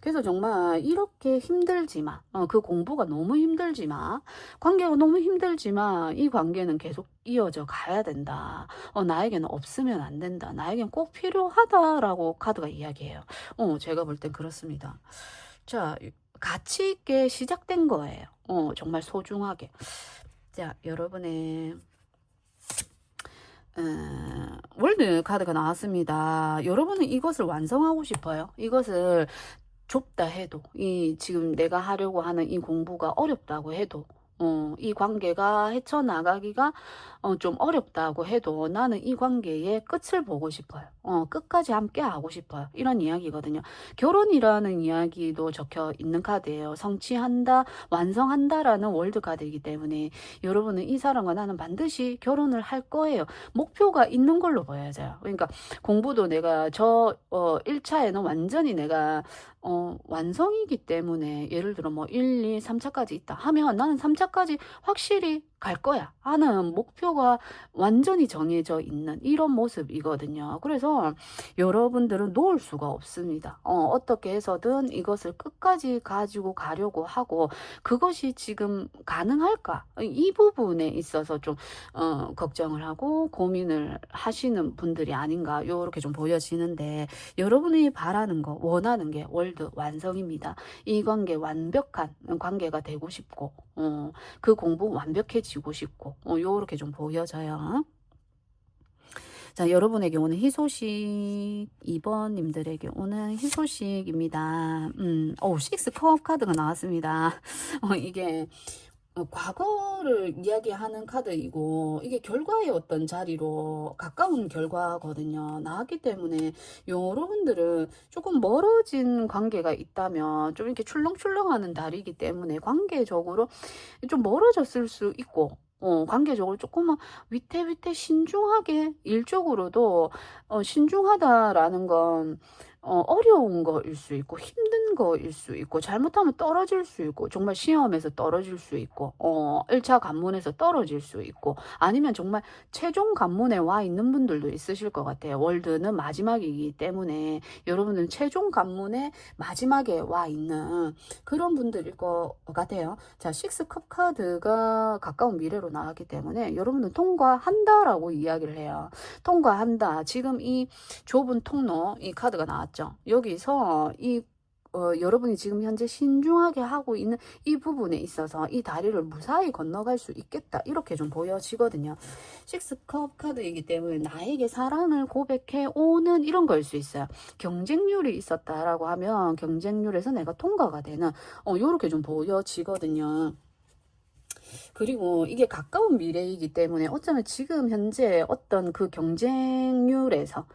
S1: 그래서 정말 이렇게 힘들지만 그 공부가 너무 힘들지만 관계가 너무 힘들지만 이 관계는 계속 이어져 가야 된다. 나에게는 없으면 안 된다. 나에겐 꼭 필요하다라고 카드가 이야기해요. 제가 볼 땐 그렇습니다. 자, 가치 있게 시작된 거예요. 정말 소중하게. 자, 여러분의 월드 카드가 나왔습니다. 여러분은 이것을 완성하고 싶어요. 이것을 좁다 해도, 지금 내가 하려고 하는 이 공부가 어렵다고 해도, 이 관계가 헤쳐나가기가 좀 어렵다고 해도 나는 이 관계의 끝을 보고 싶어요. 끝까지 함께 하고 싶어요. 이런 이야기거든요. 결혼이라는 이야기도 적혀 있는 카드예요. 성취한다, 완성한다라는 월드 카드이기 때문에 여러분은 이 사람과 나는 반드시 결혼을 할 거예요. 목표가 있는 걸로 보여져요. 그러니까 공부도 내가 1차에는 완전히 내가 완성이기 때문에 예를 들어 뭐 1, 2, 3차까지 있다 하면 나는 3차까지 확실히 갈 거야 하는 목표가 완전히 정해져 있는 이런 모습이거든요. 그래서 여러분들은 놓을 수가 없습니다. 어떻게 해서든 이것을 끝까지 가지고 가려고 하고 그것이 지금 가능할까? 이 부분에 있어서 좀 걱정을 하고 고민을 하시는 분들이 아닌가 요렇게 좀 보여지는데 여러분이 바라는 거 원하는 게 월드 완성입니다. 이 관계 완벽한 관계가 되고 싶고 그 공부 완벽해지고 싶고 요렇게 좀 보여져요. 자, 여러분에게 오는 희소식 2번님들에게 오는 희소식입니다. 식스 컵 카드가 나왔습니다. 이게 과거를 이야기하는 카드이고 이게 결과의 어떤 자리로 가까운 결과거든요. 나왔기 때문에 여러분들은 조금 멀어진 관계가 있다면 좀 이렇게 출렁출렁하는 달이기 때문에 관계적으로 좀 멀어졌을 수 있고 관계적으로 조금만 위태위태 신중하게 일적으로도 신중하다라는 건 어려운 거일 수 있고 힘든 거일 수 있고 잘못하면 떨어질 수 있고 정말 시험에서 떨어질 수 있고 1차 관문에서 떨어질 수 있고 아니면 정말 최종 관문에 와 있는 분들도 있으실 것 같아요. 월드는 마지막이기 때문에 여러분은 최종 관문에 마지막에 와 있는 그런 분들일 것 같아요. 자, 식스 컵 카드가 가까운 미래로 나왔기 때문에 여러분은 통과한다라고 이야기를 해요. 통과한다. 지금 이 좁은 통로 이 카드가 나왔죠. 여기서 여러분이 지금 현재 신중하게 하고 있는 이 부분에 있어서 이 다리를 무사히 건너갈 수 있겠다 이렇게 좀 보여지거든요. 식스컵 카드이기 때문에 나에게 사랑을 고백해 오는 이런 거일 수 있어요. 경쟁률이 있었다라고 하면 경쟁률에서 내가 통과가 되는 요렇게 좀 보여지거든요. 그리고 이게 가까운 미래이기 때문에 어쩌면 지금 현재 어떤 그 경쟁에서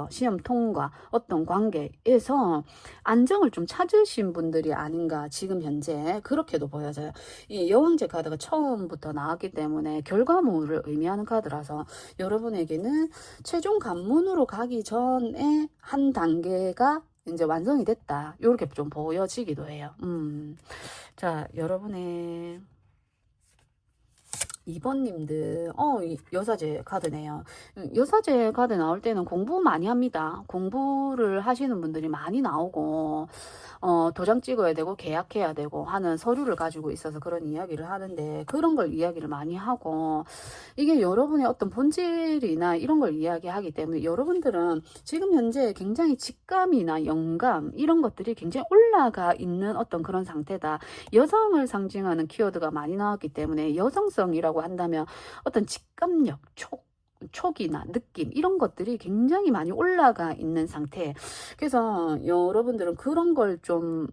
S1: 시험 통과 어떤 관계에서 안정을 좀 찾으신 분들이 아닌가 지금 현재 그렇게도 보여져요. 이 여왕제 카드가 처음부터 나왔기 때문에 결과물을 의미하는 카드라서 여러분에게는 최종 관문으로 가기 전에 한 단계가 이제 완성이 됐다. 이렇게 좀 보여지기도 해요. 자, 여러분의 2번님들, 여사제 카드네요. 여사제 카드 나올 때는 공부 많이 합니다. 공부를 하시는 분들이 많이 나오고, 도장 찍어야 되고, 계약해야 되고 하는 서류를 가지고 있어서 그런 이야기를 하는데, 그런 걸 이야기를 많이 하고, 이게 여러분의 어떤 본질이나 이런 걸 이야기하기 때문에 여러분들은 지금 현재 굉장히 직감이나 영감, 이런 것들이 굉장히 올라가 있는 어떤 그런 상태다. 여성을 상징하는 키워드가 많이 나왔기 때문에 여성성이라고 한다면 어떤 직감력, 촉이나 느낌 이런 것들이 굉장히 많이 올라가 있는 상태. 그래서 여러분들은 그런 걸 좀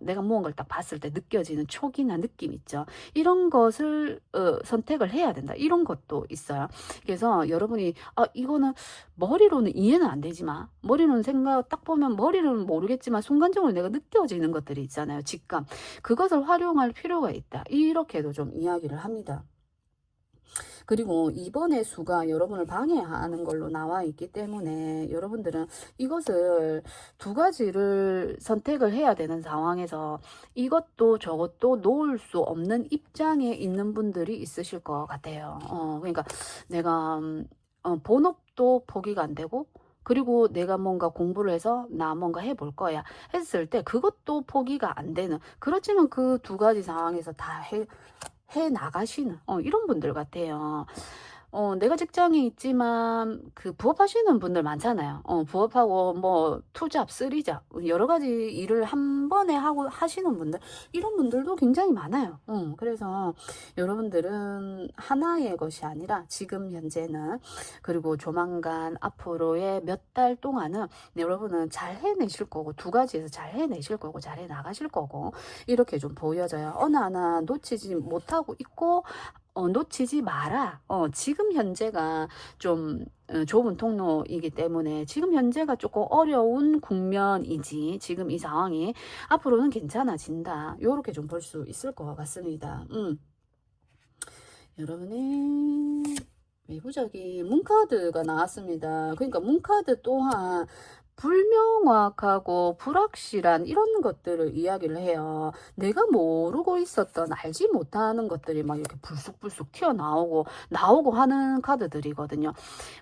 S1: 내가 무언가를 딱 봤을 때 느껴지는 촉이나 느낌 있죠. 이런 것을 선택을 해야 된다. 이런 것도 있어요. 그래서 여러분이 이거는 머리로는 이해는 안 되지만 머리로는 생각 딱 보면 머리로는 모르겠지만 순간적으로 내가 느껴지는 것들이 있잖아요. 직감. 그것을 활용할 필요가 있다. 이렇게도 좀 이야기를 합니다. 그리고 이번의 수가 여러분을 방해하는 걸로 나와 있기 때문에 여러분들은 이것을 두 가지를 선택을 해야 되는 상황에서 이것도 저것도 놓을 수 없는 입장에 있는 분들이 있으실 것 같아요. 그러니까 내가 본업도 포기가 안 되고 그리고 내가 뭔가 공부를 해서 나 뭔가 해볼 거야 했을 때 그것도 포기가 안 되는, 그렇지만 그 두 가지 상황에서 다 해 나가시는 이런 분들 같아요. 내가 직장에 있지만 그 부업하시는 분들 많잖아요. 부업하고 뭐 투잡, 쓰리잡 여러 가지 일을 한 번에 하고 하시는 분들, 이런 분들도 굉장히 많아요. 그래서 여러분들은 하나의 것이 아니라 지금 현재는 그리고 조만간 앞으로의 몇 달 동안은 여러분은 잘 해내실 거고 두 가지에서 잘 해내실 거고 잘 해나가실 거고 이렇게 좀 보여져요. 어느 하나 놓치지 못하고 있고 놓치지 마라. 지금 현재가 좀 좁은 통로이기 때문에 지금 현재가 조금 어려운 국면이지 지금 이 상황이 앞으로는 괜찮아진다. 요렇게 좀 볼 수 있을 것 같습니다. 여러분의 외부적인 문카드가 나왔습니다. 그러니까 문카드 또한 불명확하고 불확실한 이런 것들을 이야기를 해요. 내가 모르고 있었던 알지 못하는 것들이 막 이렇게 불쑥불쑥 튀어나오고 하는 카드들이거든요.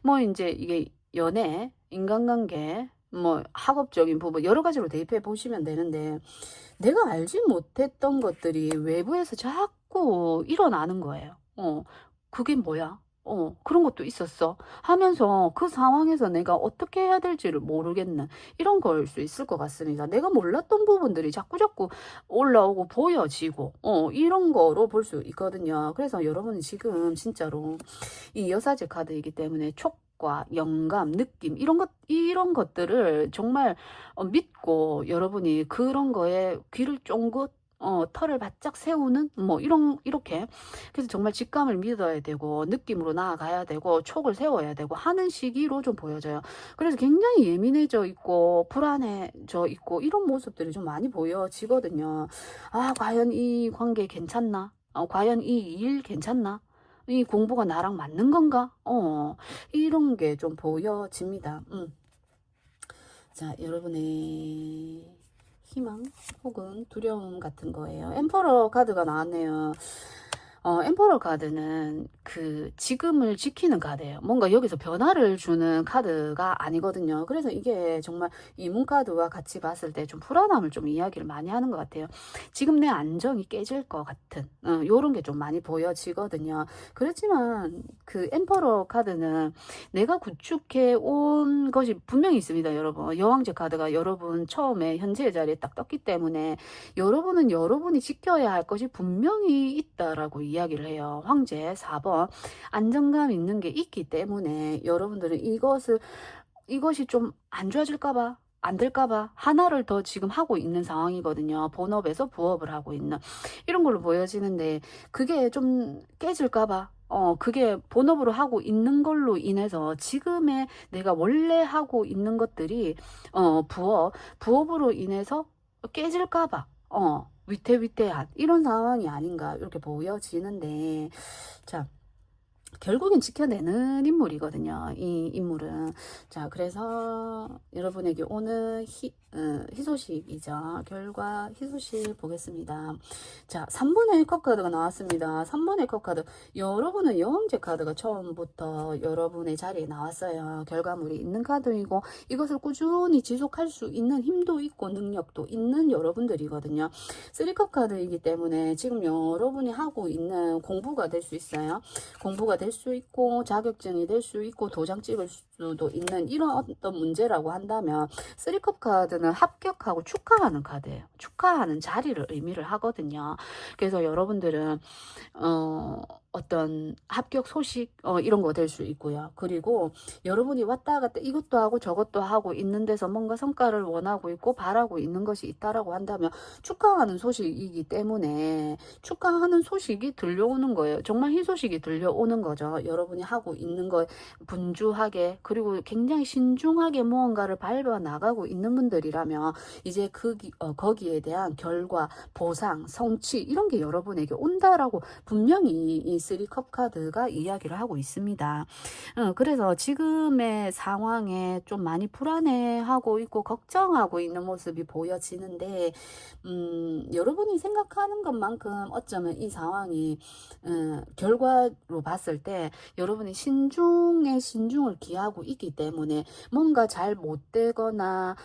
S1: 뭐 이제 이게 연애, 인간관계, 뭐 학업적인 부분 여러 가지로 대입해 보시면 되는데 내가 알지 못했던 것들이 외부에서 자꾸 일어나는 거예요. 그게 뭐야? 그런 것도 있었어. 하면서 그 상황에서 내가 어떻게 해야 될지를 모르겠는 이런 걸 수 있을 것 같습니다. 내가 몰랐던 부분들이 자꾸자꾸 올라오고 보여지고, 이런 거로 볼 수 있거든요. 그래서 여러분이 지금 진짜로 이 여사제 카드이기 때문에 촉과 영감, 느낌, 이런 것들을 정말 믿고 여러분이 그런 거에 귀를 쫑긋 털을 바짝 세우는 뭐 이렇게 그래서 정말 직감을 믿어야 되고 느낌으로 나아가야 되고 촉을 세워야 되고 하는 시기로 좀 보여져요. 그래서 굉장히 예민해져 있고 불안해져 있고 이런 모습들이 좀 많이 보여지거든요. 과연 이 관계 괜찮나? 과연 이 일 괜찮나? 이 공부가 나랑 맞는 건가? 이런 게 좀 보여집니다. 자, 여러분의 희망 혹은 두려움 같은 거예요. 엠퍼러 카드가 나왔네요. 엠퍼러 카드는 그 지금을 지키는 카드예요. 뭔가 여기서 변화를 주는 카드가 아니거든요. 그래서 이게 정말 이 문카드와 같이 봤을 때 좀 불안함을 좀 이야기를 많이 하는 것 같아요. 지금 내 안정이 깨질 것 같은 요런 게 좀 많이 보여지거든요. 그렇지만 그 엠퍼러 카드는 내가 구축해 온 것이 분명히 있습니다. 여러분, 여왕제 카드가 여러분 처음에 현재의 자리에 딱 떴기 때문에 여러분은 여러분이 지켜야 할 것이 분명히 있다라고 이야기를 해요. 황제 4번 안정감 있는 게 있기 때문에 여러분들은 이것이 좀 안 좋아질까봐 안 될까봐 하나를 더 지금 하고 있는 상황이거든요. 본업에서 부업을 하고 있는 이런 걸로 보여지는데 그게 좀 깨질까봐 그게 본업으로 하고 있는 걸로 인해서 지금의 내가 원래 하고 있는 것들이 부업으로 인해서 깨질까봐 위태위태한 이런 상황이 아닌가 이렇게 보여지는데 자, 결국엔 지켜내는 인물이거든요. 이 인물은. 자, 그래서 여러분에게 오늘 희소식이죠. 결과 희소식 보겠습니다. 자, 3번의 컵 카드가 나왔습니다. 3번의 컵 카드. 여러분은 여왕제 카드가 처음부터 여러분의 자리에 나왔어요. 결과물이 있는 카드이고 이것을 꾸준히 지속할 수 있는 힘도 있고 능력도 있는 여러분들이거든요. 3컵 카드이기 때문에 지금 여러분이 하고 있는 공부가 될 수 있어요. 공부가 될 수 있고 자격증이 될 수 있고 도장 찍을 수도 있는 이런 어떤 문제라고 한다면 3컵 카드는 합격하고 축하하는 카드예요. 축하하는 자리를 의미를 하거든요. 그래서 여러분들은 어떤 합격 소식 이런 거 될 수 있고요. 그리고 여러분이 왔다 갔다 이것도 하고 저것도 하고 있는 데서 뭔가 성과를 원하고 있고 바라고 있는 것이 있다라고 한다면 축하하는 소식이기 때문에 축하하는 소식이 들려오는 거예요. 정말 희소식이 들려오는 거죠. 여러분이 하고 있는 거 분주하게 그리고 굉장히 신중하게 무언가를 밟아 나가고 있는 분들이라면 이제 거기에 대한 결과, 보상, 성취 이런 게 여러분에게 온다라고 분명히 이 3컵 카드가 이야기를 하고 있습니다. 그래서 지금의 상황에 좀 많이 불안해하고 있고 걱정하고 있는 모습이 보여지는데 여러분이 생각하는 것만큼 어쩌면 이 상황이 결과로 봤을 때 여러분이 신중에 신중을 기하고 있기 때문에 뭔가 잘 못되거나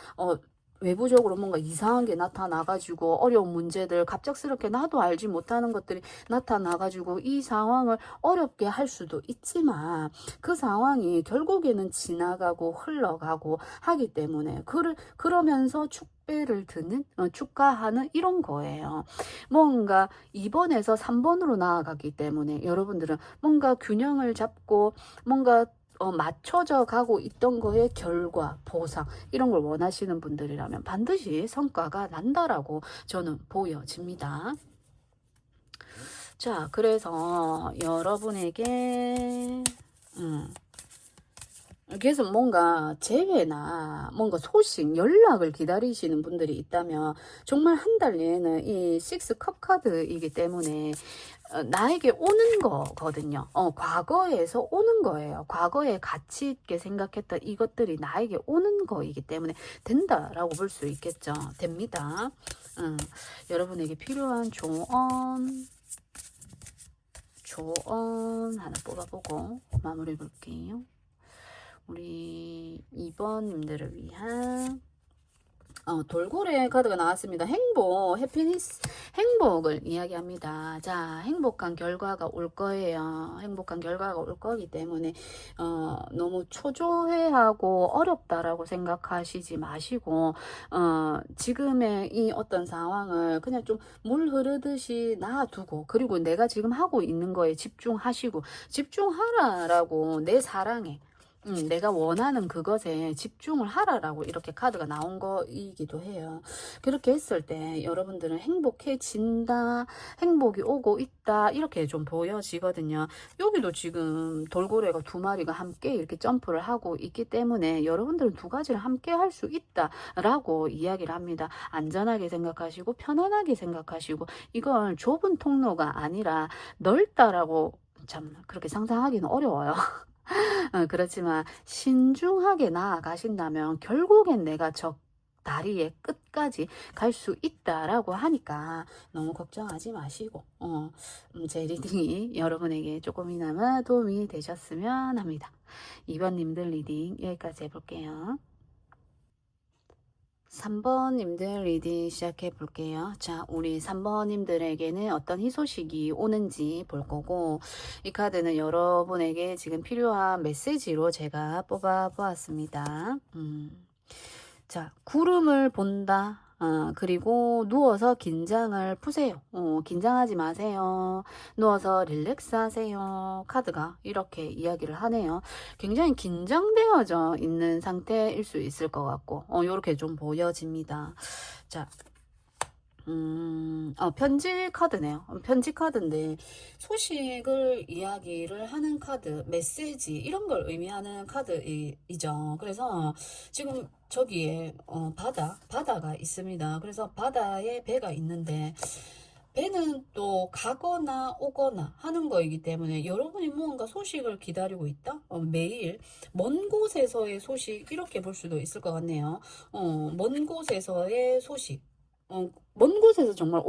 S1: 외부적으로 뭔가 이상한 게 나타나가지고 어려운 문제들 갑작스럽게 나도 알지 못하는 것들이 나타나가지고 이 상황을 어렵게 할 수도 있지만 그 상황이 결국에는 지나가고 흘러가고 하기 때문에 그러면서 축배를 드는 축하하는 이런 거예요. 뭔가 2번에서 3번으로 나아가기 때문에 여러분들은 뭔가 균형을 잡고 뭔가 맞춰져 가고 있던 거에 결과, 보상 이런 걸 원하시는 분들이라면 반드시 성과가 난다라고 저는 보여집니다. 자, 그래서 여러분에게 그래서 뭔가 재회나 뭔가 소식, 연락을 기다리시는 분들이 있다면 정말 한 달 내에는 이 6컵 카드이기 때문에 나에게 오는 거거든요. 과거에서 오는 거예요. 과거에 가치 있게 생각했던 이것들이 나에게 오는 거이기 때문에 된다라고 볼 수 있겠죠. 됩니다. 여러분에게 필요한 조언 하나 뽑아보고 마무리 볼게요. 우리 2번님들을 위한 돌고래 카드가 나왔습니다. 행복, 해피니스, 행복을 이야기합니다. 자, 행복한 결과가 올 거예요. 행복한 결과가 올 거기 때문에 너무 초조해하고 어렵다라고 생각하시지 마시고 지금의 이 어떤 상황을 그냥 좀 물 흐르듯이 놔두고 그리고 내가 지금 하고 있는 거에 집중하시고 집중하라라고 내 사랑에 내가 원하는 그것에 집중을 하라라고 이렇게 카드가 나온 거이기도 해요. 그렇게 했을 때 여러분들은 행복해진다, 행복이 오고 있다 이렇게 좀 보여지거든요. 여기도 지금 돌고래가 2마리가 함께 이렇게 점프를 하고 있기 때문에 여러분들은 2가지를 함께 할 수 있다라고 이야기를 합니다. 안전하게 생각하시고 편안하게 생각하시고 이걸 좁은 통로가 아니라 넓다라고 참 그렇게 상상하기는 어려워요. 그렇지만 신중하게 나아가신다면 결국엔 내가 저 다리의 끝까지 갈 수 있다라고 하니까 너무 걱정하지 마시고 제 리딩이 여러분에게 조금이나마 도움이 되셨으면 합니다. 2번님들 리딩 여기까지 해볼게요. 3번님들 리딩 시작해 볼게요. 자, 우리 3번님들에게는 어떤 희소식이 오는지 볼 거고 이 카드는 여러분에게 지금 필요한 메시지로 제가 뽑아 보았습니다. 자, 구름을 본다. 그리고 누워서 긴장을 푸세요. 긴장하지 마세요. 누워서 릴렉스 하세요. 카드가 이렇게 이야기를 하네요. 굉장히 긴장되어져 있는 상태일 수 있을 것 같고, 이렇게 좀 보여집니다. 자, 편지 카드네요. 편지 카드인데 소식을 이야기를 하는 카드, 메시지 이런 걸 의미하는 카드이죠. 그래서 지금 저기에 바다가 있습니다. 그래서 바다에 배가 있는데 배는 또 가거나 오거나 하는 거이기 때문에 여러분이 무언가 소식을 기다리고 있다? 매일 먼 곳에서의 소식 이렇게 볼 수도 있을 것 같네요. 먼 곳에서의 소식. 먼 곳에서 정말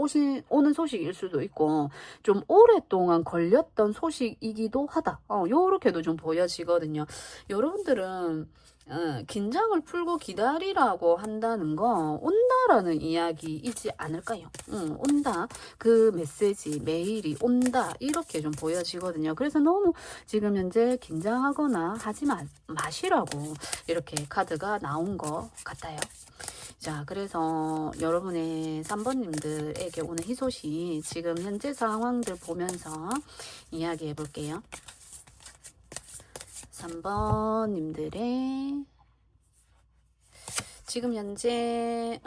S1: 오는 소식일 수도 있고 좀 오랫동안 걸렸던 소식이기도 하다. 요렇게도 좀 보여지거든요. 여러분들은 긴장을 풀고 기다리라고 한다는 거 온다라는 이야기이지 않을까요? 온다. 그 메시지, 메일이 온다. 이렇게 좀 보여지거든요. 그래서 너무 지금 현재 긴장하거나 하지 마시라고 이렇게 카드가 나온 것 같아요. 자, 그래서 여러분의 3번님들에게 오는 희소식 지금 현재 상황들 보면서 이야기해 볼게요. 3번님들의 지금 현재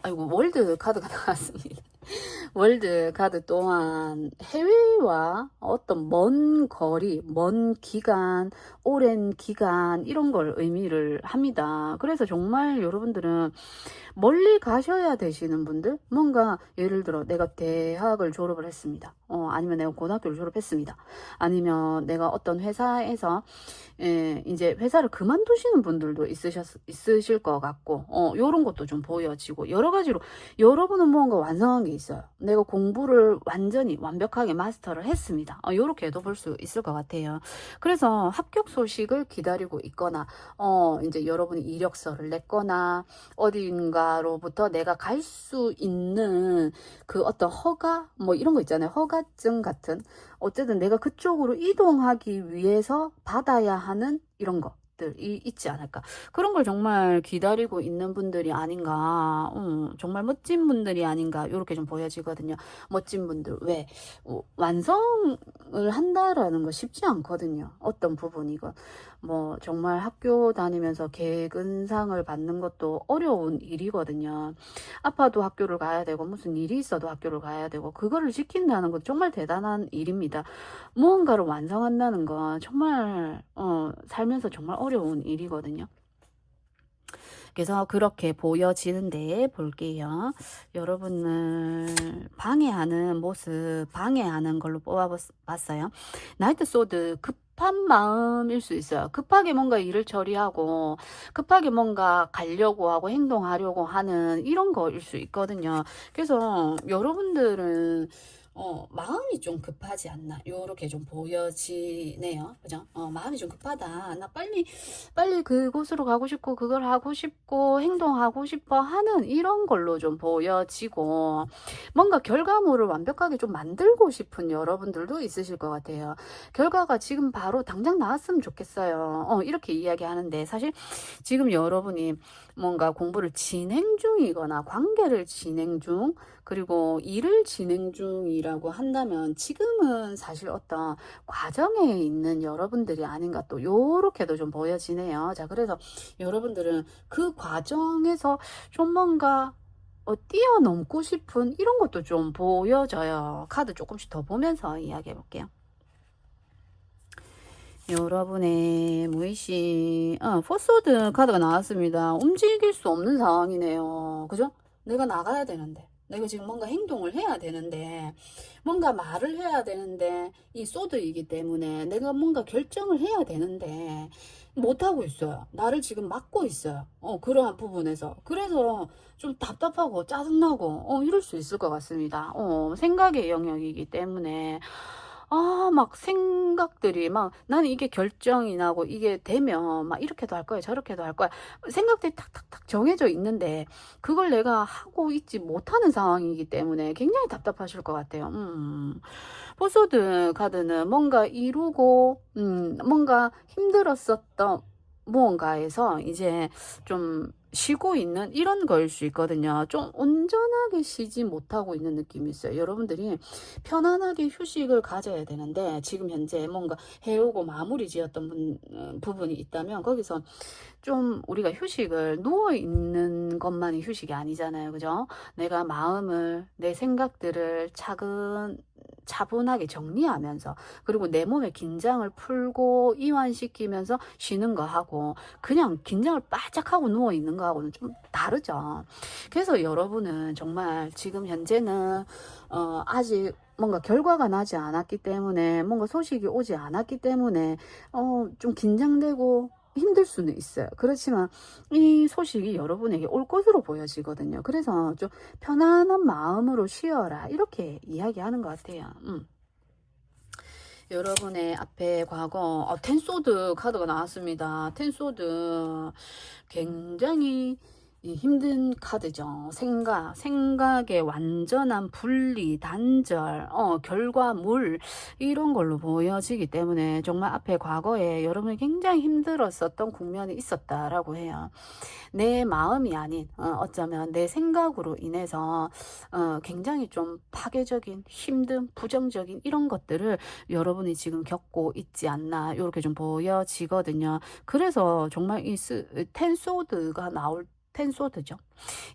S1: 아이고 월드 카드가 나왔습니다. 월드 카드 또한 해외와 어떤 먼 거리, 먼 기간, 오랜 기간 이런 걸 의미를 합니다. 그래서 정말 여러분들은 멀리 가셔야 되시는 분들, 뭔가 예를 들어 내가 대학을 졸업을 했습니다. 아니면 내가 고등학교를 졸업했습니다. 아니면 내가 어떤 회사에서 이제 회사를 그만두시는 분들도 있으실 것 같고, 요런 것도 좀 보여지고, 여러 가지로 여러분은 무언가 완성한 게 있어요. 내가 공부를 완전히 완벽하게 마스터를 했습니다. 요렇게도 볼 수 있을 것 같아요. 그래서 합격 소식을 기다리고 있거나, 이제 여러분이 이력서를 냈거나, 어딘가로부터 내가 갈 수 있는 그 어떤 허가, 뭐 이런 거 있잖아요. 허가증 같은. 어쨌든 내가 그쪽으로 이동하기 위해서 받아야 하는 이런 것들이 있지 않을까. 그런 걸 정말 기다리고 있는 분들이 아닌가. 정말 멋진 분들이 아닌가. 이렇게 좀 보여지거든요. 멋진 분들. 왜? 완성을 한다라는 거 쉽지 않거든요. 어떤 부분이건. 뭐 정말 학교 다니면서 개근상을 받는 것도 어려운 일이거든요. 아파도 학교를 가야 되고 무슨 일이 있어도 학교를 가야 되고 그거를 지킨다는 건 정말 대단한 일입니다. 무언가를 완성한다는 건 정말 살면서 정말 어려운 일이거든요. 그래서 그렇게 보여지는데 볼게요. 여러분을 방해하는 모습, 방해하는 걸로 뽑아봤어요. 나이트 소드 급한 마음일 수 있어요. 급하게 뭔가 일을 처리하고 급하게 뭔가 가려고 하고 행동하려고 하는 이런 거일 수 있거든요. 그래서 여러분들은 마음이 좀 급하지 않나 요렇게 좀 보여지네요. 그죠? 마음이 좀 급하다. 나 빨리 그곳으로 가고 싶고 그걸 하고 싶고 행동하고 싶어 하는 이런 걸로 좀 보여지고 뭔가 결과물을 완벽하게 좀 만들고 싶은 여러분들도 있으실 것 같아요. 결과가 지금 바로 당장 나왔으면 좋겠어요. 이렇게 이야기하는데 사실 지금 여러분이 뭔가 공부를 진행 중이거나 관계를 진행 중 그리고 일을 진행 중이라고 한다면 지금은 사실 어떤 과정에 있는 여러분들이 아닌가 또 요렇게도 좀 보여지네요. 자, 그래서 여러분들은 그 과정에서 좀 뭔가 뛰어넘고 싶은 이런 것도 좀 보여져요. 카드 조금씩 더 보면서 이야기해 볼게요. 여러분의 무의식 포스워드 카드가 나왔습니다. 움직일 수 없는 상황이네요. 그죠? 내가 나가야 되는데 내가 지금 뭔가 행동을 해야 되는데 뭔가 말을 해야 되는데 이 소드이기 때문에 내가 뭔가 결정을 해야 되는데 못하고 있어요. 나를 지금 막고 있어요. 그러한 부분에서 그래서 좀 답답하고 짜증나고 이럴 수 있을 것 같습니다. 생각의 영역이기 때문에 막 생각들이 막 나는 이게 결정이 나고 이게 되면 막 이렇게도 할 거야 저렇게도 할 거야 생각들이 탁탁탁 정해져 있는데 그걸 내가 하고 있지 못하는 상황이기 때문에 굉장히 답답하실 것 같아요. 포소드 카드는 뭔가 이루고 뭔가 힘들었었던 무언가에서 이제 좀 쉬고 있는 이런 거일 수 있거든요. 좀 온전하게 쉬지 못하고 있는 느낌이 있어요. 여러분들이 편안하게 휴식을 가져야 되는데 지금 현재 뭔가 해오고 마무리 지었던 부분이 있다면 거기서 좀 우리가 휴식을 누워 있는 것만이 휴식이 아니잖아요. 그죠? 내가 마음을 내 생각들을 차분하게 정리하면서, 그리고 내 몸의 긴장을 풀고 이완시키면서 쉬는 거 하고 그냥 긴장을 바짝 하고 누워 있는 거하고는 좀 다르죠. 그래서 여러분은 정말 지금 현재는 아직 뭔가 결과가 나지 않았기 때문에, 뭔가 소식이 오지 않았기 때문에 좀 긴장되고 힘들 수는 있어요. 그렇지만 이 소식이 여러분에게 올 것으로 보여지거든요. 그래서 좀 편안한 마음으로 쉬어라, 이렇게 이야기하는 것 같아요. 여러분의 앞에 과거 텐소드 카드가 나왔습니다. 텐소드 굉장히 힘든 카드죠. 생각의 완전한 분리, 단절, 결과물, 이런 걸로 보여지기 때문에 정말 앞에 과거에 여러분이 굉장히 힘들었었던 국면이 있었다라고 해요. 내 마음이 아닌 어쩌면 내 생각으로 인해서 굉장히 좀 파괴적인, 힘든, 부정적인 이런 것들을 여러분이 지금 겪고 있지 않나, 이렇게 좀 보여지거든요. 그래서 정말 이 텐소드가 나올 텐소드죠.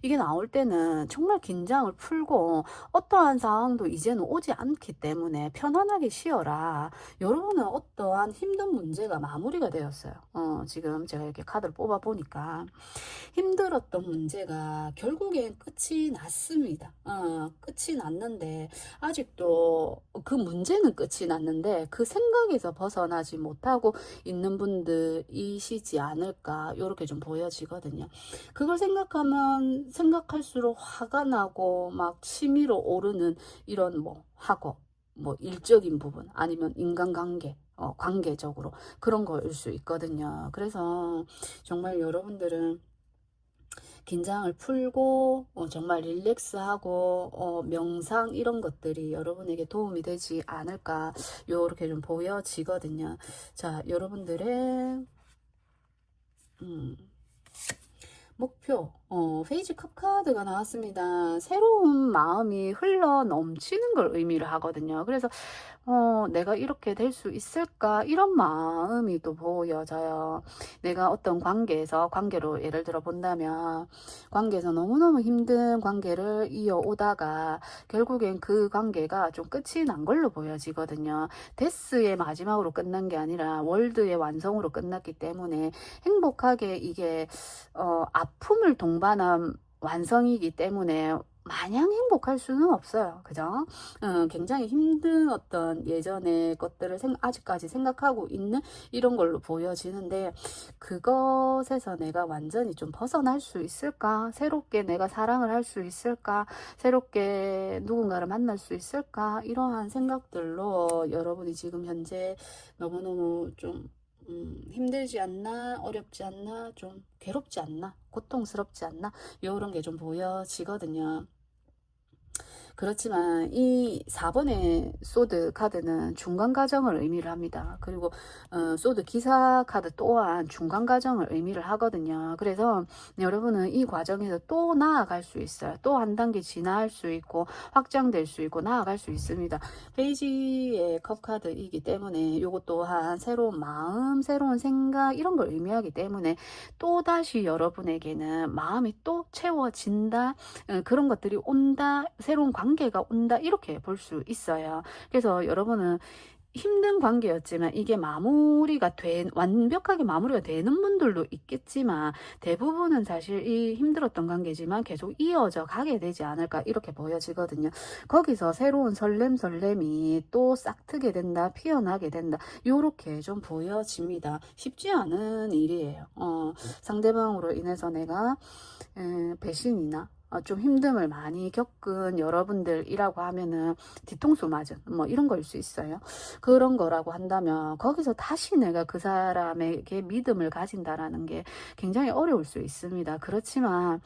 S1: 이게 나올 때는 정말 긴장을 풀고 어떠한 상황도 이제는 오지 않기 때문에 편안하게 쉬어라. 여러분은 어떠한 힘든 문제가 마무리가 되었어요. 지금 제가 이렇게 카드를 뽑아 보니까 힘들었던 문제가 결국엔 끝이 났습니다. 끝이 났는데, 아직도 그 문제는 끝이 났는데 그 생각에서 벗어나지 못하고 있는 분들이시지 않을까, 이렇게 좀 보여지거든요. 그걸 생각하면 생각할수록 화가 나고 막 치밀어 오르는 이런 학업, 일적인 부분, 아니면 인간관계, 관계적으로 그런 거일 수 있거든요. 그래서 정말 여러분들은 긴장을 풀고 정말 릴렉스하고 명상 이런 것들이 여러분에게 도움이 되지 않을까, 요렇게 좀 보여지거든요. 자, 여러분들의 목표, 페이지 컵 카드가 나왔습니다. 새로운 마음이 흘러 넘치는 걸 의미를 하거든요. 그래서 내가 이렇게 될 수 있을까, 이런 마음이 또 보여져요. 내가 어떤 관계로 예를 들어 본다면, 관계에서 너무너무 힘든 관계를 이어오다가 결국엔 그 관계가 좀 끝이 난 걸로 보여지거든요. 데스의 마지막으로 끝난 게 아니라 월드의 완성으로 끝났기 때문에 행복하게, 이게 아픔을 동반한 완성이기 때문에 마냥 행복할 수는 없어요. 그죠? 굉장히 힘든 어떤 예전의 것들을 아직까지 생각하고 있는 이런 걸로 보여지는데, 그것에서 내가 완전히 좀 벗어날 수 있을까? 새롭게 내가 사랑을 할 수 있을까? 새롭게 누군가를 만날 수 있을까? 이러한 생각들로 여러분이 지금 현재 너무너무 좀 힘들지 않나, 어렵지 않나, 좀 괴롭지 않나, 고통스럽지 않나, 이런 게 좀 보여지거든요. 그렇지만 이 4번의 소드 카드는 중간 과정을 의미를 합니다. 그리고 소드 기사 카드 또한 중간 과정을 의미를 하거든요. 그래서 여러분은 이 과정에서 또 나아갈 수 있어요. 또 한 단계 진화할 수 있고 확장될 수 있고 나아갈 수 있습니다. 페이지의 컵 카드이기 때문에 이것 또한 새로운 마음, 새로운 생각, 이런 걸 의미하기 때문에 또다시 여러분에게는 마음이 또 채워진다, 그런 것들이 온다, 새로운 관계가 온다, 이렇게 볼 수 있어요. 그래서 여러분은 힘든 관계였지만 이게 완벽하게 마무리가 되는 분들도 있겠지만, 대부분은 사실 이 힘들었던 관계지만 계속 이어져 가게 되지 않을까, 이렇게 보여지거든요. 거기서 새로운 설렘이 또 싹트게 된다, 피어나게 된다, 요렇게 좀 보여집니다. 쉽지 않은 일이에요. 상대방으로 인해서 내가 배신이나 좀 힘듦을 많이 겪은 여러분들이라고 하면은 뒤통수 맞은 이런 거일 수 있어요. 그런 거라고 한다면 거기서 다시 내가 그 사람에게 믿음을 가진다라는 게 굉장히 어려울 수 있습니다. 그렇지만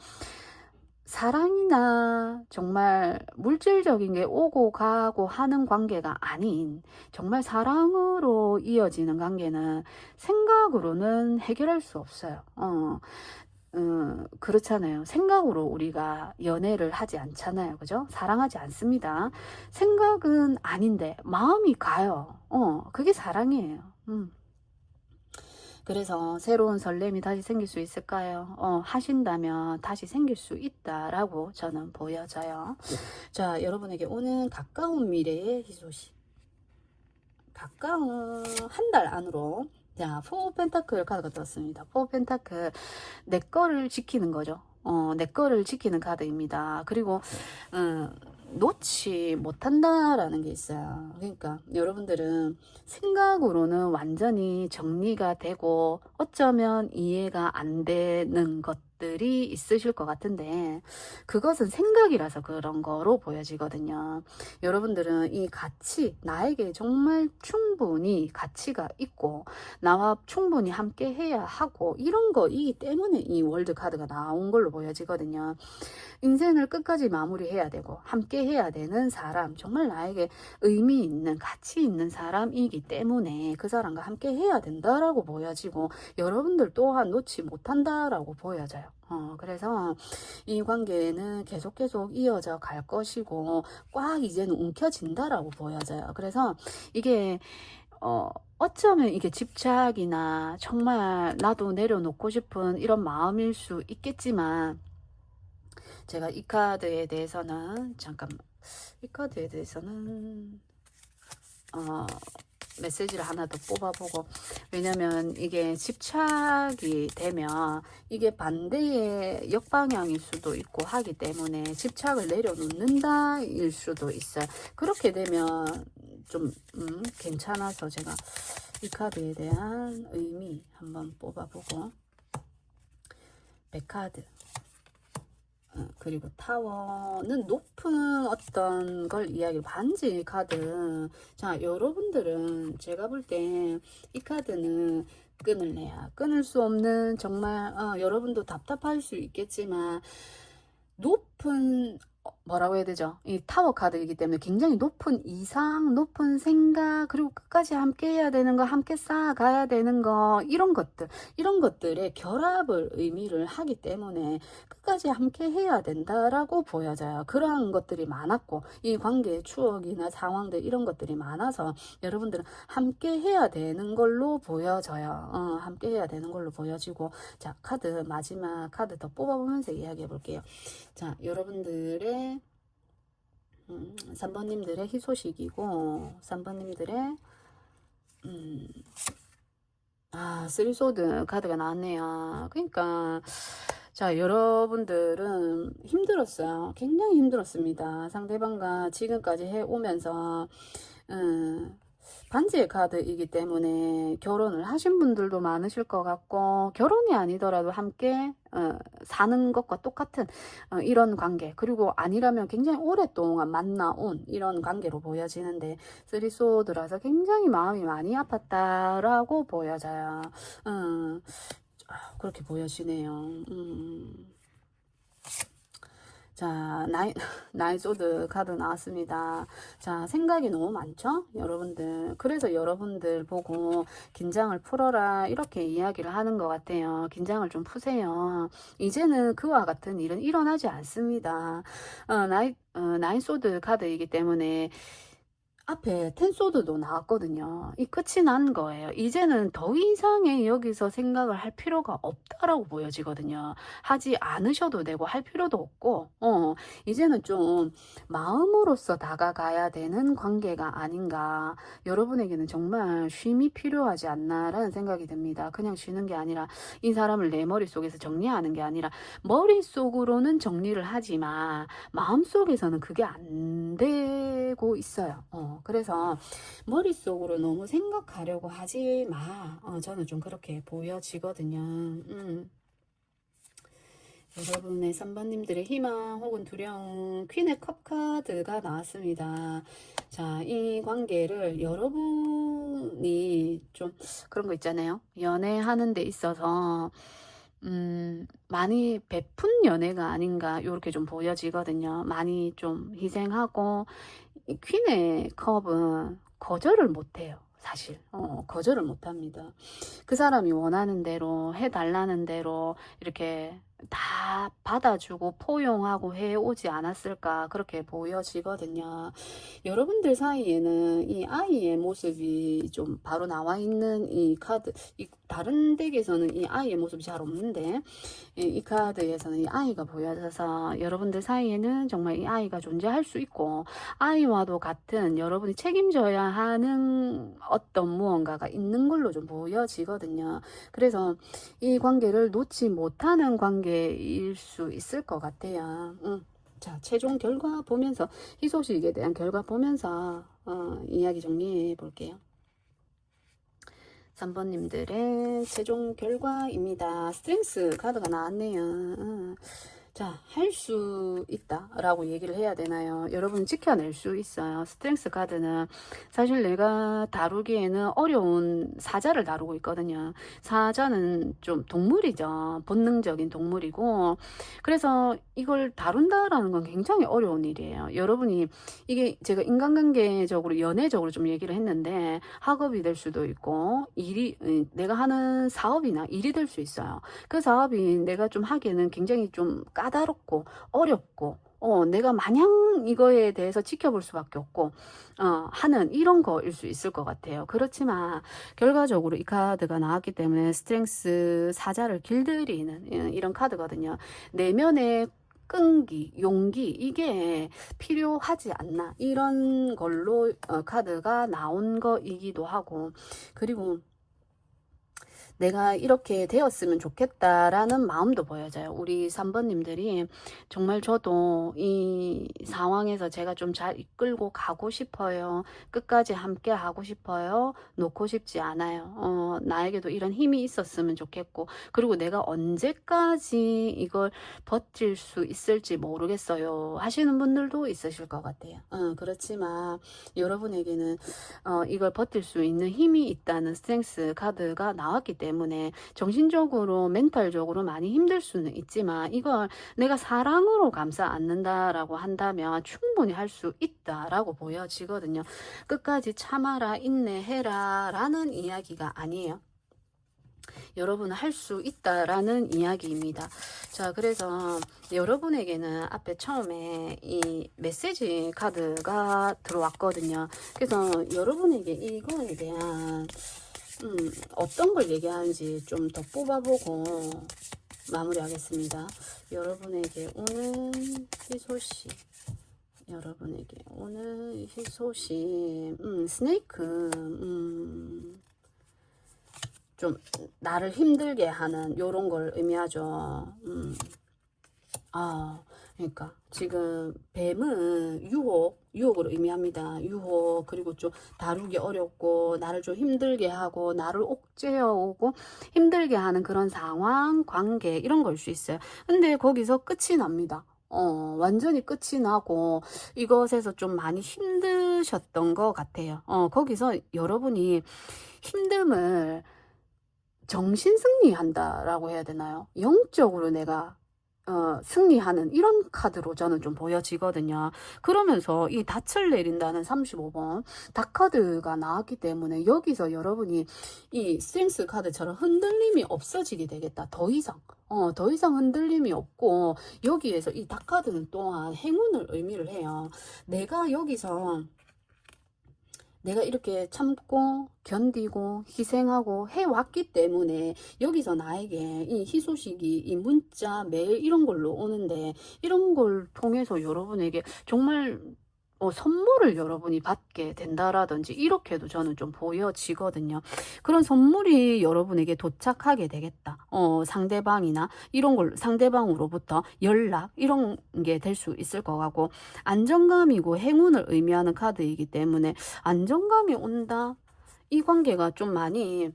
S1: 사랑이나 정말 물질적인 게 오고 가고 하는 관계가 아닌, 정말 사랑으로 이어지는 관계는 생각으로는 해결할 수 없어요. 그렇잖아요. 생각으로 우리가 연애를 하지 않잖아요. 그죠? 사랑하지 않습니다. 생각은 아닌데 마음이 가요. 그게 사랑이에요. 그래서 새로운 설렘이 다시 생길 수 있을까요? 하신다면 다시 생길 수 있다라고 저는 보여져요. 자, 여러분에게 오는 가까운 미래의 희소식. 가까운 한 달 안으로. 자, 포 펜타클 카드가 떴습니다. 포 펜타클, 내 거를 지키는 거죠. 내 거를 지키는 카드입니다. 그리고 놓지 못한다라는 게 있어요. 그러니까 여러분들은 생각으로는 완전히 정리가 되고 어쩌면 이해가 안 되는 것들이 있으실 것 같은데, 그것은 생각이라서 그런 거로 보여지거든요. 여러분들은 이 가치, 나에게 정말 충분히 가치가 있고 나와 충분히 함께 해야 하고 이런 거이기 때문에 이 월드 카드가 나온 걸로 보여지거든요. 인생을 끝까지 마무리해야 되고 함께 해야 되는 사람, 정말 나에게 의미 있는 가치 있는 사람이기 때문에 그 사람과 함께 해야 된다라고 보여지고, 여러분들 또한 놓지 못한다라고 보여져요. 그래서 이 관계는 계속 이어져 갈 것이고 꽉 이제는 움켜진다라고 보여져요. 그래서 이게 어쩌면 이게 집착이나 정말 나도 내려놓고 싶은 이런 마음일 수 있겠지만, 제가 이 카드에 대해서는 이 카드에 대해서는 메시지를 하나 더 뽑아보고, 왜냐면 이게 집착이 되면 이게 반대의 역방향일 수도 있고 하기 때문에 집착을 내려놓는다 일 수도 있어요. 그렇게 되면 좀 괜찮아서 제가 이 카드에 대한 의미 한번 뽑아보고, 백카드, 그리고 타워는 높은 어떤 걸 이야기를, 반지 카드. 자, 여러분들은 제가 볼 때 이 카드는 끊을래야 끊을 수 없는, 정말 여러분도 답답할 수 있겠지만 높은, 뭐라고 해야 되죠? 이 타워 카드이기 때문에 굉장히 높은 이상, 높은 생각, 그리고 끝까지 함께 해야 되는 거, 함께 쌓아가야 되는 거, 이런 것들의 결합을 의미를 하기 때문에 끝까지 함께 해야 된다라고 보여져요. 그러한 것들이 많았고, 이 관계의 추억이나 상황들, 이런 것들이 많아서 여러분들은 함께 해야 되는 걸로 보여져요. 함께 해야 되는 걸로 보여지고, 자, 마지막 카드 더 뽑아보면서 이야기해 볼게요. 자, 여러분들의 3번님들의 희소식이고, 3번님들의 쓰리소드 카드가 나왔네요. 그러니까 자, 여러분들은 힘들었어요. 굉장히 힘들었습니다. 상대방과 지금까지 해오면서 반지의 카드이기 때문에 결혼을 하신 분들도 많으실 것 같고, 결혼이 아니더라도 함께 사는 것과 똑같은 이런 관계, 그리고 아니라면 굉장히 오랫동안 만나온 이런 관계로 보여지는데, 쓰리소드라서 굉장히 마음이 많이 아팠다라고 보여져요. 그렇게 보여지네요. 자, 나인 소드 카드 나왔습니다. 자, 생각이 너무 많죠? 여러분들. 그래서 여러분들 보고 긴장을 풀어라, 이렇게 이야기를 하는 것 같아요. 긴장을 좀 푸세요. 이제는 그와 같은 일은 일어나지 않습니다. 나인 소드 카드이기 때문에 앞에 텐소드도 나왔거든요. 이 끝이 난 거예요. 이제는 더 이상의 여기서 생각을 할 필요가 없다라고 보여지거든요. 하지 않으셔도 되고 할 필요도 없고, 이제는 좀 마음으로서 다가가야 되는 관계가 아닌가. 여러분에게는 정말 쉼이 필요하지 않나라는 생각이 듭니다. 그냥 쉬는 게 아니라 이 사람을 내 머릿속에서 정리하는 게 아니라, 머릿속으로는 정리를 하지만 마음속에서는 그게 안 되고 있어요. 그래서 머릿속으로 너무 생각하려고 하지 마. 저는 좀 그렇게 보여지거든요. 여러분의 3번님들의 희망 혹은 두려움, 퀸의 컵 카드가 나왔습니다. 자, 이 관계를 여러분이 좀 그런 거 있잖아요. 연애하는 데 있어서 많이 베푼 연애가 아닌가, 요렇게 좀 보여지거든요. 많이 좀 희생하고, 이 퀸의 컵은 거절을 못해요. 사실 거절을 못합니다. 그 사람이 원하는 대로, 해달라는 대로 이렇게 다 받아주고 포용하고 해오지 않았을까, 그렇게 보여지거든요. 여러분들 사이에는 이 아이의 모습이 좀 바로 나와 있는 이 카드, 이 다른 덱에서는 이 아이의 모습이 잘 없는데 이 카드에서는 이 아이가 보여져서 여러분들 사이에는 정말 이 아이가 존재할 수 있고 아이와도 같은 여러분이 책임져야 하는 어떤 무언가가 있는 걸로 좀 보여지거든요. 그래서 이 관계를 놓지 못하는 관계일 수 있을 것 같아요. 자, 최종 결과 보면서 희소식에 대한 결과 보면서 이야기 정리해 볼게요. 3번님들의 최종 결과입니다. 스트렝스 카드가 나왔네요. 자, 할 수 있다 라고 얘기를 해야 되나요? 여러분 지켜낼 수 있어요. 스트렝스 카드는 사실 내가 다루기에는 어려운 사자를 다루고 있거든요. 사자는 좀 동물이죠. 본능적인 동물이고, 그래서 이걸 다룬다라는 건 굉장히 어려운 일이에요. 여러분이 이게 제가 인간관계적으로 연애적으로 좀 얘기를 했는데 학업이 될 수도 있고 일이 내가 하는 사업이나 일이 될 수 있어요. 그 사업이 내가 좀 하기에는 굉장히 좀 까다롭고 어렵고 내가 마냥 이거에 대해서 지켜볼 수밖에 없고 하는 이런 거일 수 있을 것 같아요. 그렇지만 결과적으로 이 카드가 나왔기 때문에 스트렝스 사자를 길들이는 이런 카드거든요. 내면의 끈기, 용기 이게 필요하지 않나 이런 걸로 카드가 나온 거이기도 하고, 그리고 내가 이렇게 되었으면 좋겠다라는 마음도 보여져요. 우리 3번님들이 정말 저도 이 상황에서 제가 좀 잘 이끌고 가고 싶어요. 끝까지 함께 하고 싶어요. 놓고 싶지 않아요. 나에게도 이런 힘이 있었으면 좋겠고, 그리고 내가 언제까지 이걸 버틸 수 있을지 모르겠어요 하시는 분들도 있으실 것 같아요. 그렇지만 여러분에게는 이걸 버틸 수 있는 힘이 있다는 스트렝스 카드가 나왔기 때문에 정신적으로 멘탈적으로 많이 힘들 수는 있지만 이걸 내가 사랑으로 감싸 안는다라고 한다면 충분히 할 수 있다라고 보여지거든요. 끝까지 참아라 인내해라 라는 이야기가 아니에요. 여러분은 할 수 있다라는 이야기입니다. 자, 그래서 여러분에게는 앞에 처음에 이 메시지 카드가 들어왔거든요. 그래서 여러분에게 이거에 대한 어떤 걸 얘기하는지 좀 더 뽑아보고 마무리하겠습니다. 여러분에게 오는 희소식, 여러분에게 오는 희소식, 스네이크, 좀 나를 힘들게 하는 요런 걸 의미하죠. 그러니까 지금 뱀은 유혹을 의미합니다. 유혹, 그리고 좀 다루기 어렵고 나를 좀 힘들게 하고 나를 옥죄어오고 힘들게 하는 그런 상황, 관계 이런 걸 수 있어요. 근데 거기서 끝이 납니다. 완전히 끝이 나고 이것에서 좀 많이 힘드셨던 것 같아요. 거기서 여러분이 힘듦을 정신 승리한다라고 해야 되나요? 영적으로 내가 승리하는 이런 카드로 저는 좀 보여지거든요. 그러면서 이 닻을 내린다는 35번 닭카드가 나왔기 때문에 여기서 여러분이 이 스트렝스 카드처럼 흔들림이 없어지게 되겠다. 더 이상 흔들림이 없고, 여기에서 이 닭카드는 또한 행운을 의미를 해요. 내가 여기서 내가 이렇게 참고 견디고 희생하고 해왔기 때문에 여기서 나에게 이 희소식이 이 문자 메일 이런 걸로 오는데, 이런 걸 통해서 여러분에게 정말 선물을 여러분이 받게 된다라든지 이렇게도 저는 좀 보여지거든요. 그런 선물이 여러분에게 도착하게 되겠다. 상대방이나 이런 걸 상대방으로부터 연락 이런 게 될 수 있을 것 같고, 안정감이고 행운을 의미하는 카드이기 때문에 안정감이 온다. 이 관계가 좀 많이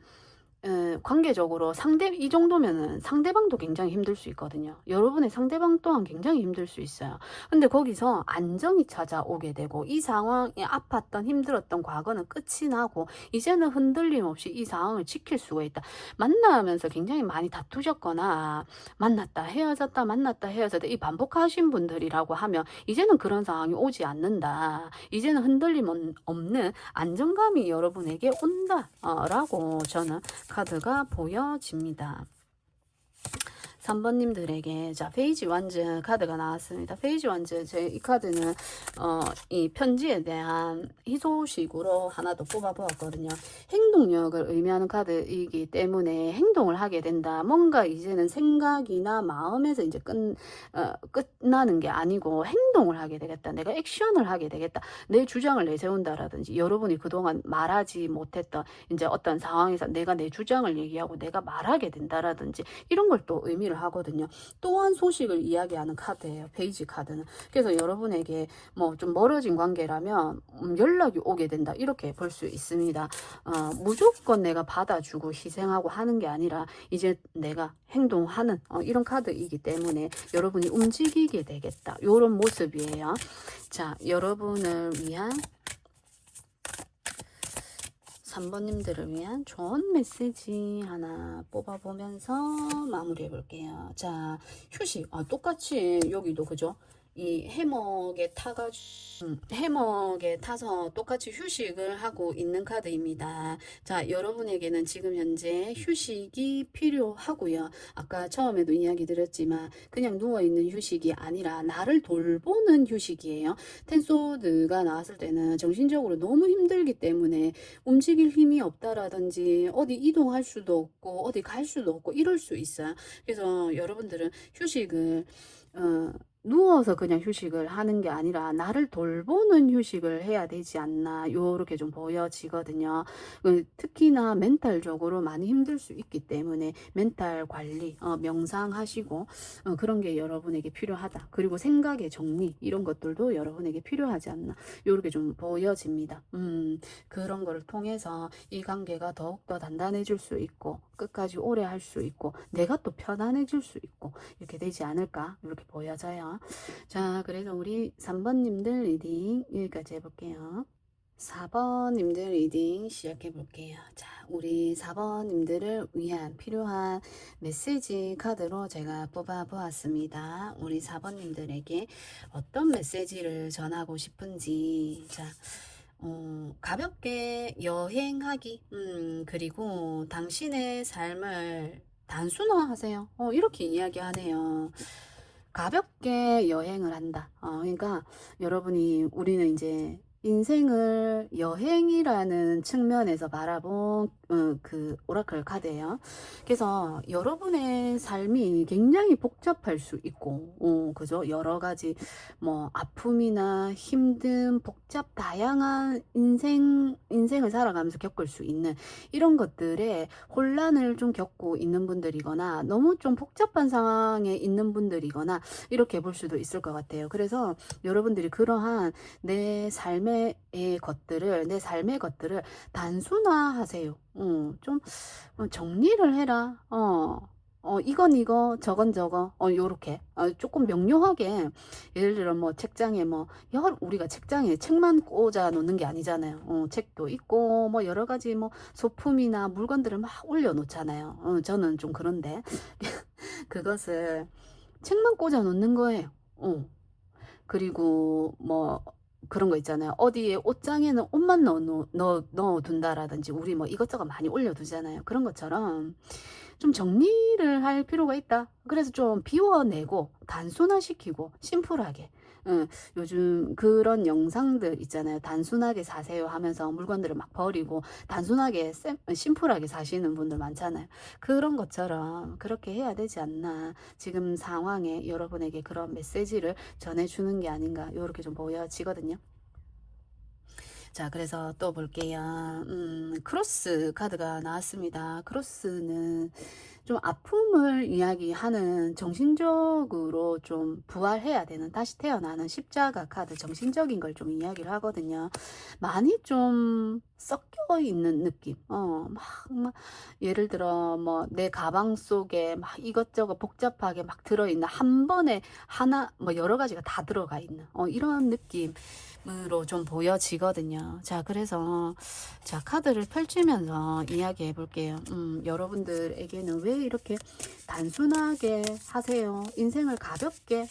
S1: 관계적으로 이 정도면은 상대방도 굉장히 힘들 수 있거든요. 여러분의 상대방 또한 굉장히 힘들 수 있어요. 근데 거기서 안정이 찾아오게 되고, 이 상황이 아팠던 힘들었던 과거는 끝이 나고 이제는 흔들림 없이 이 상황을 지킬 수가 있다. 만나면서 굉장히 많이 다투셨거나 만났다 헤어졌다 만났다 헤어졌다 이 반복하신 분들이라고 하면 이제는 그런 상황이 오지 않는다. 이제는 흔들림 없는 안정감이 여러분에게 온다 라고 저는 카드가 보여집니다. 3번님들에게 자 페이지 완즈 카드가 나왔습니다. 페이지 완즈 제 이 카드는 이 편지에 대한 희소식으로 하나 더 뽑아 보았거든요. 행동력을 의미하는 카드이기 때문에 행동을 하게 된다. 뭔가 이제는 생각이나 마음에서 이제 끝나는 게 아니고 행동을 하게 되겠다. 내가 액션을 하게 되겠다. 내 주장을 내세운다라든지 여러분이 그동안 말하지 못했던 이제 어떤 상황에서 내가 내 주장을 얘기하고 내가 말하게 된다라든지 이런 걸 또 의미를 하거든요. 또한 소식을 이야기하는 카드예요. 페이지 카드는. 그래서 여러분에게 뭐 좀 멀어진 관계라면 연락이 오게 된다. 이렇게 볼 수 있습니다. 무조건 내가 받아주고 희생하고 하는 게 아니라 이제 내가 행동하는 이런 카드이기 때문에 여러분이 움직이게 되겠다. 이런 모습이에요. 자, 여러분을 위한 3번님들을 위한 좋은 메시지 하나 뽑아보면서 마무리해 볼게요. 자, 휴식. 똑같이 여기도 그죠? 이 해먹에 해먹에 타서 똑같이 휴식을 하고 있는 카드입니다. 자, 여러분에게는 지금 현재 휴식이 필요하고요. 아까 처음에도 이야기 드렸지만 그냥 누워있는 휴식이 아니라 나를 돌보는 휴식이에요. 텐소드가 나왔을 때는 정신적으로 너무 힘들기 때문에 움직일 힘이 없다라든지 어디 이동할 수도 없고 어디 갈 수도 없고 이럴 수 있어요. 그래서 여러분들은 휴식을 누워서 그냥 휴식을 하는 게 아니라 나를 돌보는 휴식을 해야 되지 않나 요렇게 좀 보여지거든요. 특히나 멘탈적으로 많이 힘들 수 있기 때문에 멘탈 관리 명상하시고 그런 게 여러분에게 필요하다. 그리고 생각의 정리 이런 것들도 여러분에게 필요하지 않나 요렇게 좀 보여집니다. 그런 거를 통해서 이 관계가 더욱더 단단해질 수 있고 끝까지 오래 할 수 있고 내가 또 편안해질 수 있고 이렇게 되지 않을까 이렇게 보여져요. 자, 그래서 우리 3번님들 리딩 여기까지 해볼게요. 4번님들 리딩 시작해 볼게요. 자, 우리 4번님들을 위한 필요한 메시지 카드로 제가 뽑아 보았습니다. 우리 4번님들에게 어떤 메시지를 전하고 싶은지. 자, 가볍게 여행하기, 그리고 당신의 삶을 단순화하세요. 이렇게 이야기하네요. 가볍게 여행을 한다. 그러니까 여러분이 우리는 이제 인생을 여행이라는 측면에서 바라본 그 오라클 카드예요. 그래서 여러분의 삶이 굉장히 복잡할 수 있고, 그죠? 여러 가지 뭐 아픔이나 힘든 복잡 다양한 인생을 살아가면서 겪을 수 있는 이런 것들에 혼란을 좀 겪고 있는 분들이거나 너무 좀 복잡한 상황에 있는 분들이거나 이렇게 볼 수도 있을 것 같아요. 그래서 여러분들이 그러한 내 삶의 것들을 단순화하세요. 좀 정리를 해라. 이건 이거, 저건 저거, 요렇게. 조금 명료하게, 예를 들어, 뭐, 책장에 우리가 책장에 책만 꽂아 놓는 게 아니잖아요. 책도 있고, 뭐, 여러 가지, 뭐, 소품이나 물건들을 막 올려놓잖아요. 저는 좀 그런데, 그것을 책만 꽂아 놓는 거예요. 그리고, 뭐, 그런 거 있잖아요. 어디에 옷장에는 옷만 넣어둔다라든지, 우리 뭐 이것저것 많이 올려두잖아요. 그런 것처럼, 좀 정리를 할 필요가 있다. 그래서 좀 비워내고 단순화시키고 심플하게. 요즘 그런 영상들 있잖아요. 단순하게 사세요 하면서 물건들을 막 버리고 단순하게 심플하게 사시는 분들 많잖아요. 그런 것처럼 그렇게 해야 되지 않나. 지금 상황에 여러분에게 그런 메시지를 전해주는 게 아닌가. 이렇게 좀 보여지거든요. 자, 그래서 또 볼게요. 크로스 카드가 나왔습니다. 크로스는 좀 아픔을 이야기하는 정신적으로 좀 부활해야 되는 다시 태어나는 십자가 카드 정신적인 걸 좀 이야기를 하거든요. 많이 좀 섞여 있는 느낌. 막 예를 들어 뭐 내 가방 속에 막 이것저것 복잡하게 막 들어있는 한 번에 하나 뭐 여러 가지가 다 들어가 있는 이런 느낌으로 좀 보여지거든요. 자, 그래서 자 카드를 펼치면서 이야기해 볼게요. 여러분들에게는 왜 이렇게 단순하게 하세요? 인생을 가볍게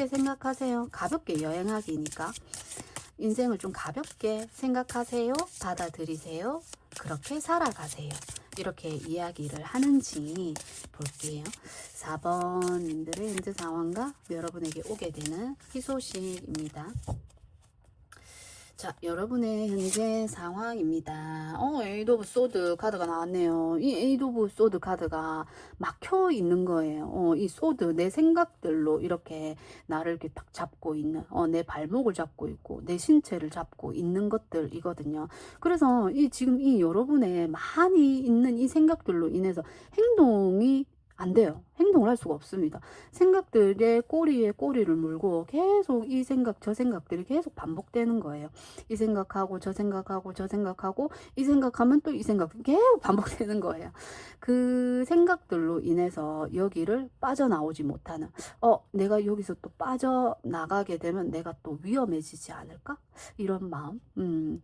S1: 생각하세요. 가볍게 여행하기니까 인생을 좀 가볍게 생각하세요. 받아들이세요. 그렇게 살아가세요. 이렇게 이야기를 하는지 볼게요. 4번님들의 현재 상황과 여러분에게 오게 되는 희소식입니다. 자, 여러분의 현재 상황입니다. 에이드 오브 소드 카드가 나왔네요. 이 에이드 오브 소드 카드가 막혀 있는 거예요. 이 소드, 내 생각들로 이렇게 나를 이렇게 딱 잡고 있는, 내 발목을 잡고 있고, 내 신체를 잡고 있는 것들이거든요. 그래서 지금 여러분의 많이 있는 이 생각들로 인해서 행동이 안 돼요. 행동을 할 수가 없습니다. 생각들의 꼬리에 꼬리를 물고 계속 이 생각 저 생각들이 계속 반복되는 거예요. 이 생각하고 저 생각하고 저 생각하고 이 생각하면 또 이 생각 계속 반복되는 거예요. 그 생각들로 인해서 여기를 빠져나오지 못하는, 내가 여기서 또 빠져나가게 되면 내가 또 위험해지지 않을까? 이런 마음.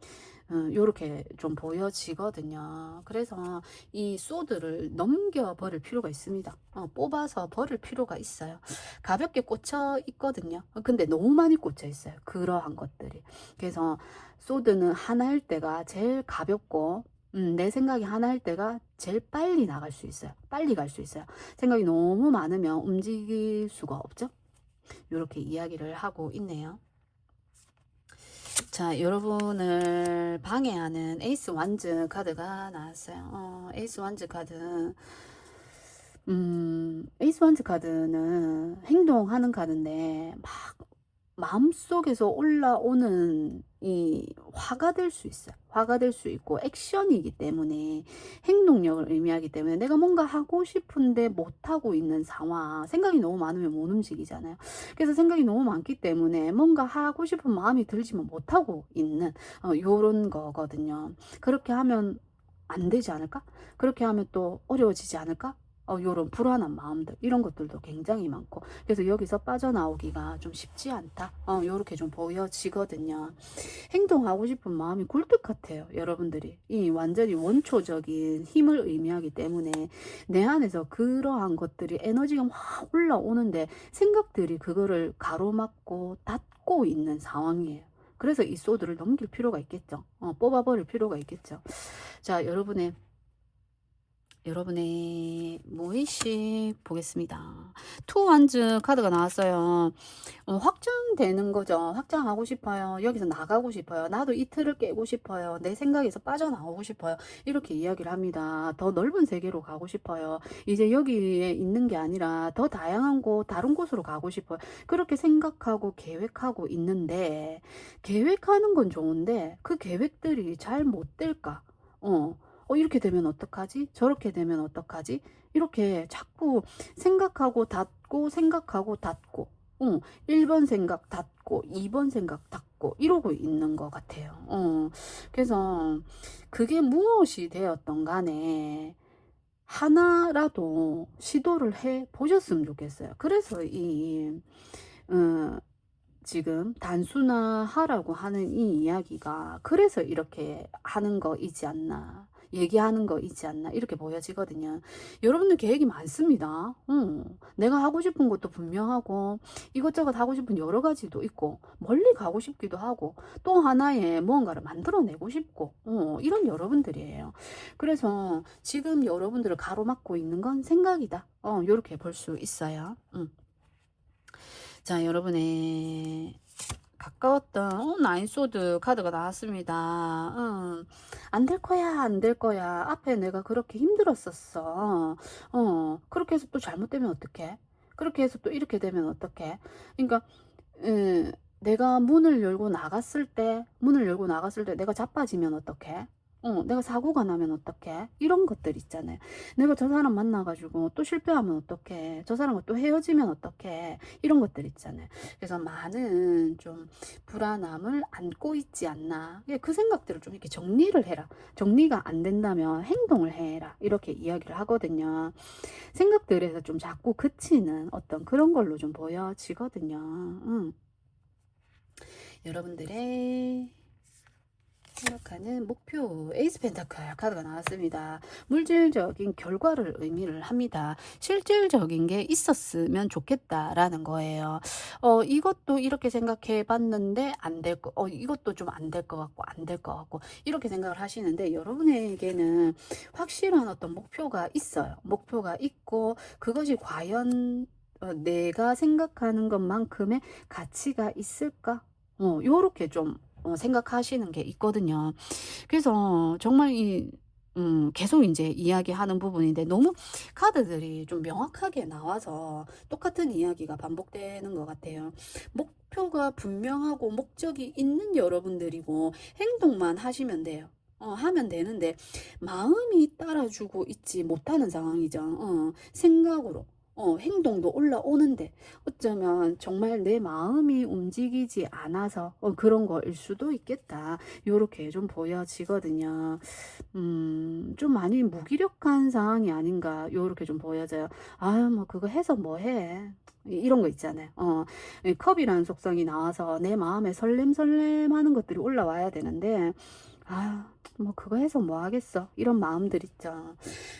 S1: 요렇게 좀 보여지거든요. 그래서 이 소드를 넘겨버릴 필요가 있습니다. 뽑아서 버릴 필요가 있어요. 가볍게 꽂혀 있거든요. 근데 너무 많이 꽂혀 있어요. 그러한 것들이. 그래서 소드는 하나일 때가 제일 가볍고, 내 생각이 하나일 때가 제일 빨리 나갈 수 있어요. 빨리 갈 수 있어요. 생각이 너무 많으면 움직일 수가 없죠. 이렇게 이야기를 하고 있네요. 자, 여러분을 방해하는 에이스 완즈 카드가 나왔어요. 에이스 완즈 카드. 에이스 완즈 카드는 행동하는 카드인데, 막 마음속에서 올라오는 이 화가 될 수 있어요. 화가 될 수 있고 액션이기 때문에, 행동력을 의미하기 때문에 내가 뭔가 하고 싶은데 못하고 있는 상황, 생각이 너무 많으면 못 움직이잖아요. 그래서 생각이 너무 많기 때문에 뭔가 하고 싶은 마음이 들지만 못하고 있는 요런 거거든요. 그렇게 하면 안 되지 않을까? 그렇게 하면 또 어려워지지 않을까? 요런 불안한 마음들, 이런 것들도 굉장히 많고, 그래서 여기서 빠져나오기가 좀 쉽지 않다. 요렇게 좀 보여지거든요. 행동하고 싶은 마음이 굴뚝 같아요. 여러분들이 이 완전히 원초적인 힘을 의미하기 때문에 내 안에서 그러한 것들이 에너지가 막 올라오는데 생각들이 그거를 가로막고 닫고 있는 상황이에요. 그래서 이 소드를 넘길 필요가 있겠죠. 뽑아버릴 필요가 있겠죠. 자, 여러분의 모의식 보겠습니다. 투 완즈 카드가 나왔어요. 확장되는 거죠. 확장하고 싶어요. 여기서 나가고 싶어요. 나도 이 틀을 깨고 싶어요. 내 생각에서 빠져나오고 싶어요. 이렇게 이야기를 합니다. 더 넓은 세계로 가고 싶어요. 이제 여기에 있는 게 아니라 더 다양한 곳, 다른 곳으로 가고 싶어요. 그렇게 생각하고 계획하고 있는데, 계획하는 건 좋은데 그 계획들이 잘 못 될까? 이렇게 되면 어떡하지? 저렇게 되면 어떡하지? 이렇게 자꾸 생각하고 닫고 생각하고 닫고 1번 생각 닫고 2번 생각 닫고 이러고 있는 것 같아요. 그래서 그게 무엇이 되었던 간에 하나라도 시도를 해 보셨으면 좋겠어요. 그래서 지금 단순화하라고 하는 이 이야기가 그래서 이렇게 하는 거이지 않나, 얘기하는 거이지 않나, 이렇게 보여지거든요. 여러분들 계획이 많습니다. 내가 하고 싶은 것도 분명하고 이것저것 하고 싶은 여러 가지도 있고 멀리 가고 싶기도 하고 또 하나의 무언가를 만들어내고 싶고 이런 여러분들이에요. 그래서 지금 여러분들을 가로막고 있는 건 생각이다. 이렇게 볼 수 있어요. 자, 여러분의 가까웠던 나인소드 카드가 나왔습니다. 안 될 거야, 안 될 거야. 앞에 내가 그렇게 힘들었었어. 그렇게 해서 또 잘못되면 어떡해? 그렇게 해서 또 이렇게 되면 어떡해? 그러니까 내가 문을 열고 나갔을 때 내가 자빠지면 어떡해? 내가 사고가 나면 어떡해? 이런 것들 있잖아요. 내가 저 사람 만나가지고 또 실패하면 어떡해? 저 사람과 또 헤어지면 어떡해? 이런 것들 있잖아요. 그래서 많은 좀 불안함을 안고 있지 않나. 그 생각들을 좀 이렇게 정리를 해라. 정리가 안 된다면 행동을 해라. 이렇게 이야기를 하거든요. 생각들에서 좀 자꾸 그치는 어떤 그런 걸로 좀 보여지거든요. 여러분들의 생각하는 목표 에이스 펜타클 카드가 나왔습니다. 물질적인 결과를 의미를 합니다. 실질적인 게 있었으면 좋겠다라는 거예요. 이것도 이렇게 생각해 봤는데 안 될 거, 이것도 좀 안 될 것 같고 안 될 것 같고 이렇게 생각을 하시는데 여러분에게는 확실한 어떤 목표가 있어요. 목표가 있고 그것이 과연 내가 생각하는 것만큼의 가치가 있을까? 요렇게 좀 생각하시는 게 있거든요. 그래서 정말 계속 이제 이야기하는 부분인데 너무 카드들이 좀 명확하게 나와서 똑같은 이야기가 반복되는 것 같아요. 목표가 분명하고 목적이 있는 여러분들이고 행동만 하시면 돼요. 하면 되는데 마음이 따라주고 있지 못하는 상황이죠. 생각으로. 행동도 올라오는데 어쩌면 정말 내 마음이 움직이지 않아서 그런 거일 수도 있겠다. 요렇게 좀 보여지거든요. 좀 많이 무기력한 상황이 아닌가 요렇게 좀 보여져요. 아유 뭐 그거 해서 뭐 해. 이런 거 있잖아요. 이 컵이라는 속성이 나와서 내 마음에 설렘설렘 하는 것들이 올라와야 되는데 아, 뭐 그거 해서 뭐 하겠어. 이런 마음들 있죠.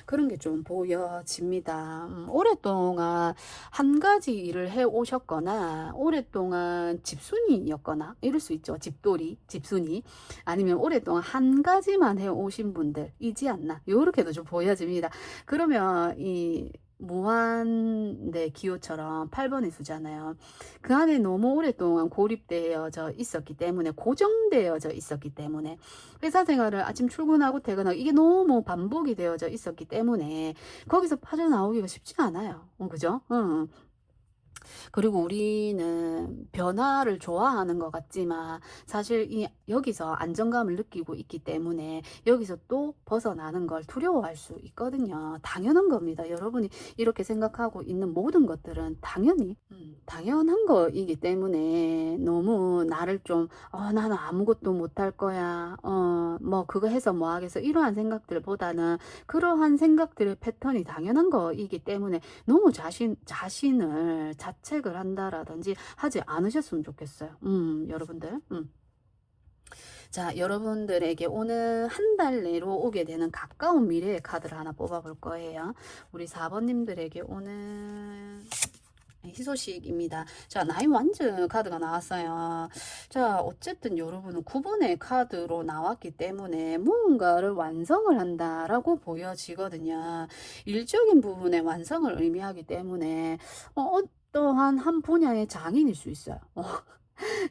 S1: 그런 게 좀 보여집니다. 오랫동안 한 가지 일을 해 오셨거나 오랫동안 집순이였거나 이럴 수 있죠. 집돌이, 집순이. 아니면 오랫동안 한 가지만 해 오신 분들이지 않나. 요렇게도 좀 보여집니다. 그러면 이 무한대 기호처럼 8번의 수잖아요. 그 안에 너무 오랫동안 고립되어져 있었기 때문에 고정되어져 있었기 때문에 회사 생활을 아침 출근하고 퇴근하고 이게 너무 반복이 되어져 있었기 때문에 거기서 빠져나오기가 쉽지 않아요. 그죠? 그리고 우리는 변화를 좋아하는 것 같지만 사실 여기서 안정감을 느끼고 있기 때문에 여기서 또 벗어나는 걸 두려워할 수 있거든요. 당연한 겁니다. 여러분이 이렇게 생각하고 있는 모든 것들은 당연히 당연한 거이기 때문에 너무 나를 좀 나는 아무것도 못할 거야. 뭐 그거 해서 뭐 하겠어. 이러한 생각들보다는 그러한 생각들의 패턴이 당연한 거이기 때문에 너무 자신을 자책을 한다라든지 하지 않으셨으면 좋겠어요. 여러분들. 자, 여러분들에게 오늘 한 달 내로 오게 되는 가까운 미래의 카드를 하나 뽑아볼 거예요. 우리 4번님들에게 오늘 희소식입니다. 자, 나인 완즈 카드가 나왔어요. 자, 어쨌든 여러분은 9번의 카드로 나왔기 때문에 무언가를 완성을 한다라고 보여지거든요. 일적인 부분의 완성을 의미하기 때문에 어떠한 한 분야의 장인일 수 있어요.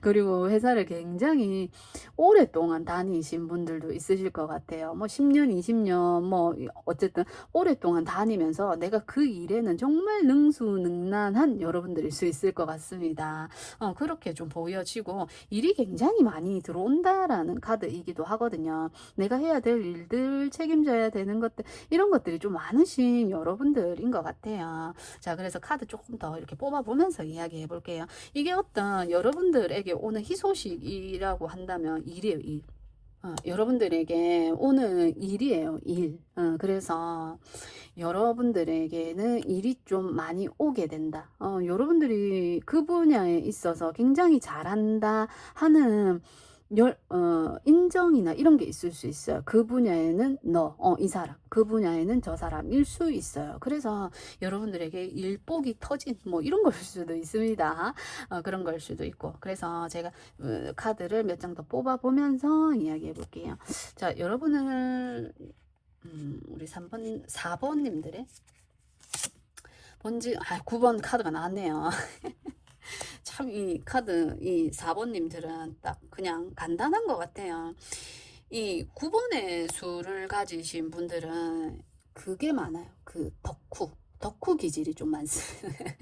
S1: 그리고 회사를 굉장히 오랫동안 다니신 분들도 있으실 것 같아요. 뭐 10년, 20년, 뭐 어쨌든 오랫동안 다니면서 내가 그 일에는 정말 능수능란한 여러분들일 수 있을 것 같습니다. 그렇게 좀 보여지고 일이 굉장히 많이 들어온다라는 카드이기도 하거든요. 내가 해야 될 일들, 책임져야 되는 것들, 이런 것들이 좀 많으신 여러분들인 것 같아요. 자, 그래서 카드 조금 더 이렇게 뽑아보면서 이야기해 볼게요. 이게 어떤 여러분들에게 오는 희소식이라고 한다면 일이에요, 일. 여러분들에게 오는 일이에요, 일. 그래서 여러분들에게는 일이 좀 많이 오게 된다. 여러분들이 그 분야에 있어서 굉장히 잘한다 하는 인정이나 이런 게 있을 수 있어요. 그 분야에는 이 사람, 그 분야에는 저 사람일 수 있어요. 그래서 여러분들에게 일복이 터진 뭐 이런 걸 수도 있습니다. 그런 걸 수도 있고. 그래서 제가 카드를 몇 장 더 뽑아 보면서 이야기해 볼게요. 자, 여러분을 우리 4번님들의 9번 카드가 나왔네요. 참 이 카드 이 4번님들은 딱 그냥 간단한 것 같아요. 이 9번의 수를 가지신 분들은 그게 많아요. 그 덕후 기질이 좀 많습니다.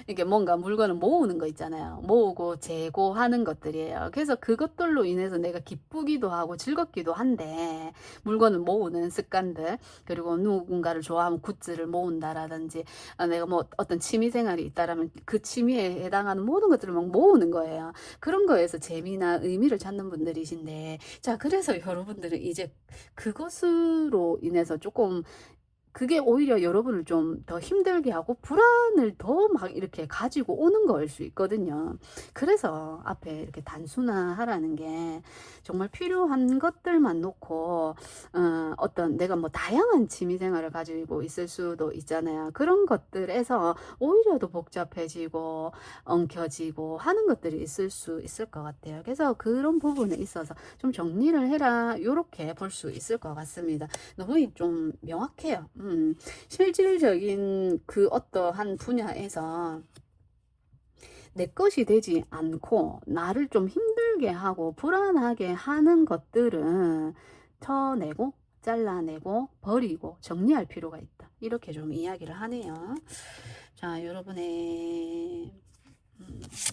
S1: 이게 뭔가 물건을 모으는 거 있잖아요. 모으고 재고하는 것들이에요. 그래서 그것들로 인해서 내가 기쁘기도 하고 즐겁기도 한데 물건을 모으는 습관들, 그리고 누군가를 좋아하면 굿즈를 모은다라든지 내가 뭐 어떤 취미 생활이 있다라면 그 취미에 해당하는 모든 것들을 막 모으는 거예요. 그런 거에서 재미나 의미를 찾는 분들이신데, 자, 그래서 여러분들은 이제 그것으로 인해서 조금 그게 오히려 여러분을 좀 더 힘들게 하고 불안을 더 막 이렇게 가지고 오는 거일 수 있거든요. 그래서 앞에 이렇게 단순화하라는 게 정말 필요한 것들만 놓고 어떤 내가 뭐 다양한 취미 생활을 가지고 있을 수도 있잖아요. 그런 것들에서 오히려 더 복잡해지고 엉켜지고 하는 것들이 있을 수 있을 것 같아요. 그래서 그런 부분에 있어서 좀 정리를 해라, 요렇게 볼 수 있을 것 같습니다. 너무 좀 명확해요. 실질적인 그 어떠한 분야에서 내 것이 되지 않고 나를 좀 힘들게 하고 불안하게 하는 것들은 쳐내고 잘라내고 버리고 정리할 필요가 있다. 이렇게 좀 이야기를 하네요. 자, 여러분의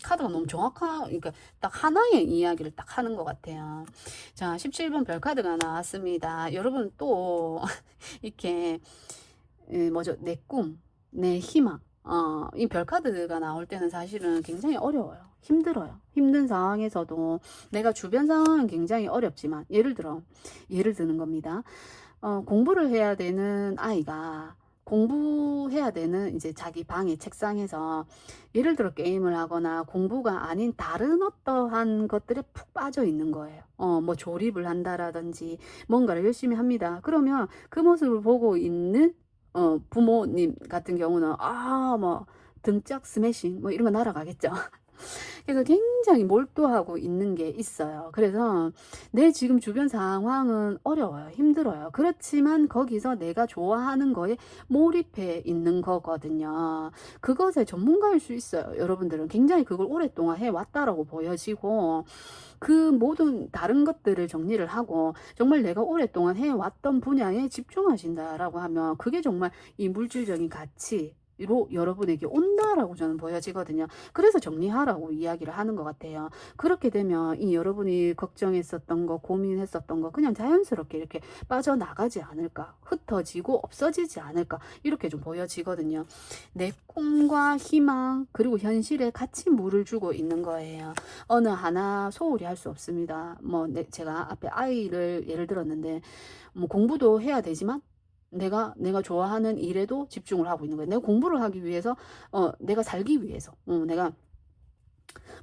S1: 카드가 너무 그러니까 딱 하나의 이야기를 딱 하는 것 같아요. 자, 17번 별 카드가 나왔습니다. 여러분 또 이렇게 뭐죠? 내 꿈, 내 희망. 이 별 카드가 나올 때는 사실은 굉장히 어려워요. 힘들어요. 힘든 상황에서도 내가 주변 상황은 굉장히 어렵지만 예를 드는 겁니다. 공부를 해야 되는 아이가 공부해야 되는 이제 자기 방의 책상에서 예를 들어 게임을 하거나 공부가 아닌 다른 어떠한 것들에 푹 빠져 있는 거예요. 뭐 조립을 한다라든지 뭔가를 열심히 합니다. 그러면 그 모습을 보고 있는 부모님 같은 경우는 뭐 등짝 스매싱 뭐 이런 거 날아가겠죠. 그래서 굉장히 몰두하고 있는 게 있어요. 그래서 내 지금 주변 상황은 어려워요. 힘들어요. 그렇지만 거기서 내가 좋아하는 거에 몰입해 있는 거거든요. 그것에 전문가일 수 있어요. 여러분들은 굉장히 그걸 오랫동안 해왔다라고 보여지고 그 모든 다른 것들을 정리를 하고 정말 내가 오랫동안 해왔던 분야에 집중하신다라고 하면 그게 정말 이 물질적인 가치 로 여러분에게 온다라고 저는 보여지거든요. 그래서 정리하라고 이야기를 하는 것 같아요. 그렇게 되면 이 여러분이 걱정했었던 거, 고민했었던 거 그냥 자연스럽게 이렇게 빠져나가지 않을까, 흩어지고 없어지지 않을까, 이렇게 좀 보여지거든요. 내 꿈과 희망 그리고 현실에 같이 물을 주고 있는 거예요. 어느 하나 소홀히 할 수 없습니다. 뭐 제가 앞에 아이를 예를 들었는데 뭐 공부도 해야 되지만 내가 좋아하는 일에도 집중을 하고 있는 거예요. 내가 공부를 하기 위해서 내가 살기 위해서 내가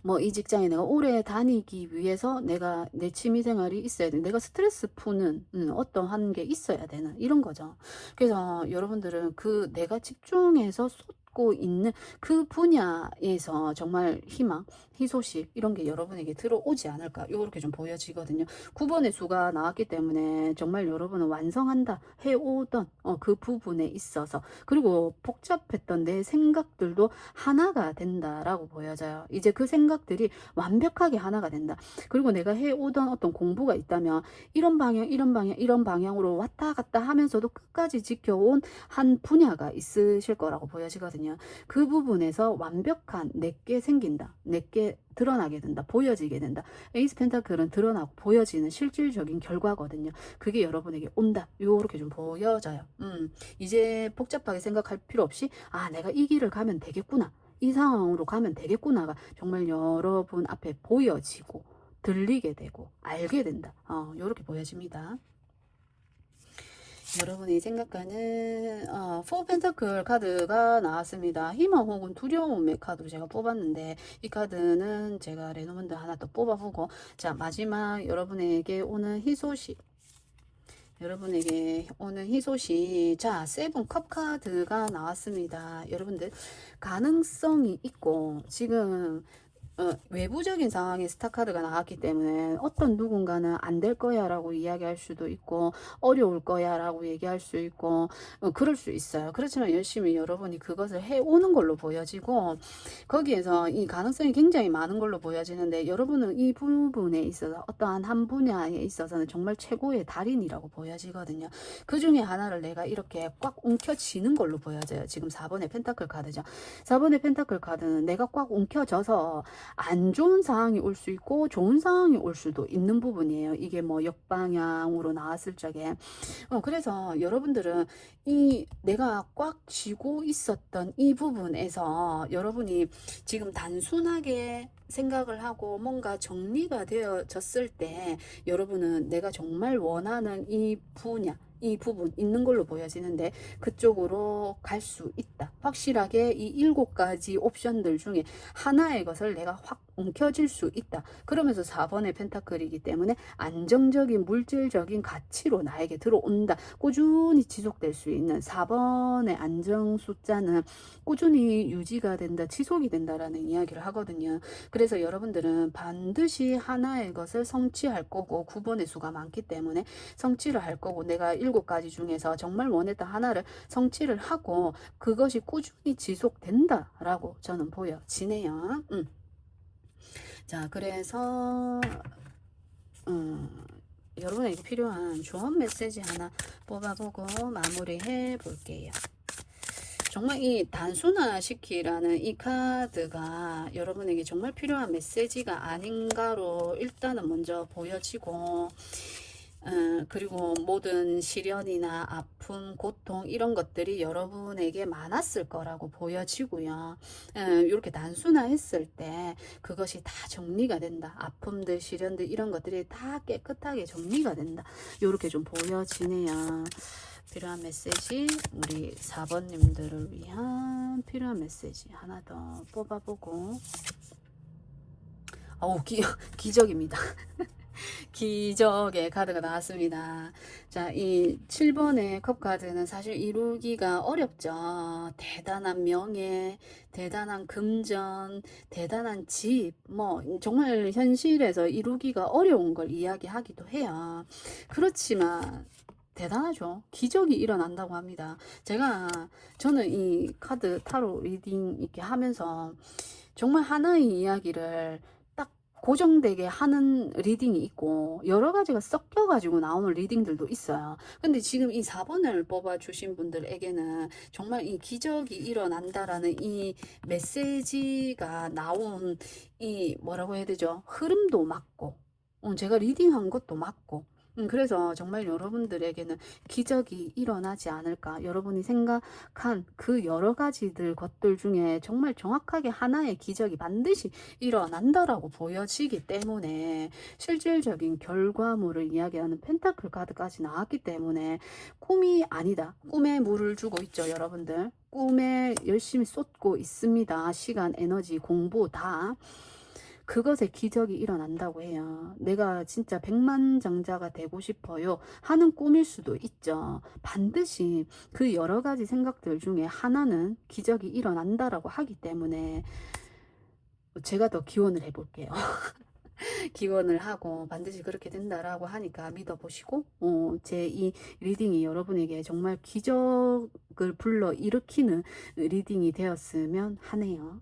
S1: 뭐 이 직장에 내가 오래 다니기 위해서 내가 내 취미 생활이 있어야 돼. 내가 스트레스 푸는 어떠한 게 있어야 되는 이런 거죠. 그래서 여러분들은 그 내가 집중해서 쏟고 있는 그 분야에서 정말 희망, 희소식 이런 게 여러분에게 들어오지 않을까 요렇게 좀 보여지거든요. 9번의 수가 나왔기 때문에 정말 여러분은 완성한다 해오던 그 부분에 있어서 그리고 복잡했던 내 생각들도 하나가 된다라고 보여져요. 이제 그 생각들이 완벽하게 하나가 된다. 그리고 내가 해오던 어떤 공부가 있다면 이런 방향 이런 방향으로 왔다 갔다 하면서도 끝까지 지켜온 한 분야가 있으실 거라고 보여지거든요. 그 부분에서 완벽한 내게 생긴다. 내게 드러나게 된다. 보여지게 된다. 에이스 펜타클은 드러나고 보여지는 실질적인 결과거든요. 그게 여러분에게 온다. 요렇게 좀 보여져요. 이제 복잡하게 생각할 필요 없이 내가 이 길을 가면 되겠구나. 이 상황으로 가면 되겠구나가 정말 여러분 앞에 보여지고 들리게 되고 알게 된다. 요렇게 보여집니다. 여러분이 생각하는 포 펜타클 카드가 나왔습니다. 희망 혹은 두려움의 카드로 제가 뽑았는데 이 카드는 제가 레노먼드 하나 더 뽑아보고 자 마지막 여러분에게 오는 희소식 자 세븐 컵 카드가 나왔습니다. 여러분들 가능성이 있고 지금 외부적인 상황에 스타카드가 나왔기 때문에 어떤 누군가는 안 될 거야 라고 이야기할 수도 있고 어려울 거야 라고 얘기할 수 있고 그럴 수 있어요. 그렇지만 열심히 여러분이 그것을 해오는 걸로 보여지고 거기에서 이 가능성이 굉장히 많은 걸로 보여지는데 여러분은 이 부분에 있어서 어떠한 한 분야에 있어서는 정말 최고의 달인이라고 보여지거든요. 그 중에 하나를 내가 이렇게 꽉 움켜쥐는 걸로 보여져요. 지금 4번의 펜타클 카드죠. 4번의 펜타클 카드는 내가 꽉 움켜져서 안 좋은 상황이 올 수 있고 좋은 상황이 올 수도 있는 부분이에요. 이게 뭐 역방향으로 나왔을 적에 그래서 여러분들은 이 내가 꽉 쥐고 있었던 이 부분에서 여러분이 지금 단순하게 생각을 하고 뭔가 정리가 되어졌을 때 여러분은 내가 정말 원하는 이 분야 이 부분 있는 걸로 보여지는데 그쪽으로 갈 수 있다. 확실하게 이 7가지 옵션들 중에 하나의 것을 내가 확 움켜쥘 수 있다. 그러면서 4번의 펜타클이기 때문에 안정적인 물질적인 가치로 나에게 들어온다. 꾸준히 지속될 수 있는 4번의 안정 숫자는 꾸준히 유지가 된다, 지속이 된다라는 이야기를 하거든요. 그래서 여러분들은 반드시 하나의 것을 성취할 거고 9번의 수가 많기 때문에 성취를 할 거고 내가 7가지 중에서 정말 원했던 하나를 성취를 하고 그것이 꾸준히 지속된다라고 저는 보여지네요. 자, 그래서 여러분에게 필요한 조언 메시지 하나 뽑아보고 마무리해 볼게요. 정말 이 단순화시키라는 이 카드가 여러분에게 정말 필요한 메시지가 아닌가로 일단은 먼저 보여지고, 그리고 모든 시련이나 아픔, 고통 이런 것들이 여러분에게 많았을 거라고 보여지고요. 이렇게 단순화했을 때 그것이 다 정리가 된다. 아픔들, 시련들 이런 것들이 다 깨끗하게 정리가 된다. 이렇게 좀 보여지네요. 필요한 메시지, 우리 4번님들을 위한 필요한 메시지 하나 더 뽑아보고. 어우, 기적입니다. 기적의 카드가 나왔습니다. 자, 이 7번의 컵 카드는 사실 이루기가 어렵죠. 대단한 명예, 대단한 금전, 대단한 집, 뭐 정말 현실에서 이루기가 어려운 걸 이야기하기도 해요. 그렇지만 대단하죠. 기적이 일어난다고 합니다. 저는 이 카드 타로 리딩 이렇게 하면서 정말 하나의 이야기를 딱 고정되게 하는 리딩이 있고 여러 가지가 섞여 가지고 나오는 리딩들도 있어요. 근데 지금 이 4번을 뽑아 주신 분들에게는 정말 이 기적이 일어난다라는 이 메시지가 나온 이 뭐라고 해야 되죠? 흐름도 맞고 제가 리딩한 것도 맞고 그래서 정말 여러분들에게는 기적이 일어나지 않을까. 여러분이 생각한 그 여러 가지들 것들 중에 정말 정확하게 하나의 기적이 반드시 일어난다라고 보여지기 때문에 실질적인 결과물을 이야기하는 펜타클 카드까지 나왔기 때문에 꿈이 아니다. 꿈에 물을 주고 있죠, 여러분들. 꿈에 열심히 쏟고 있습니다. 시간, 에너지, 공부 다. 그것에 기적이 일어난다고 해요. 내가 진짜 백만장자가 되고 싶어요 하는 꿈일 수도 있죠. 반드시 그 여러 가지 생각들 중에 하나는 기적이 일어난다라고 하기 때문에 제가 더 기원을 해볼게요. 기원을 하고 반드시 그렇게 된다라고 하니까 믿어보시고 제 이 리딩이 여러분에게 정말 기적을 불러일으키는 리딩이 되었으면 하네요.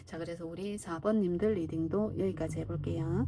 S1: 자, 그래서 우리 4번님들 리딩도 여기까지 해볼게요.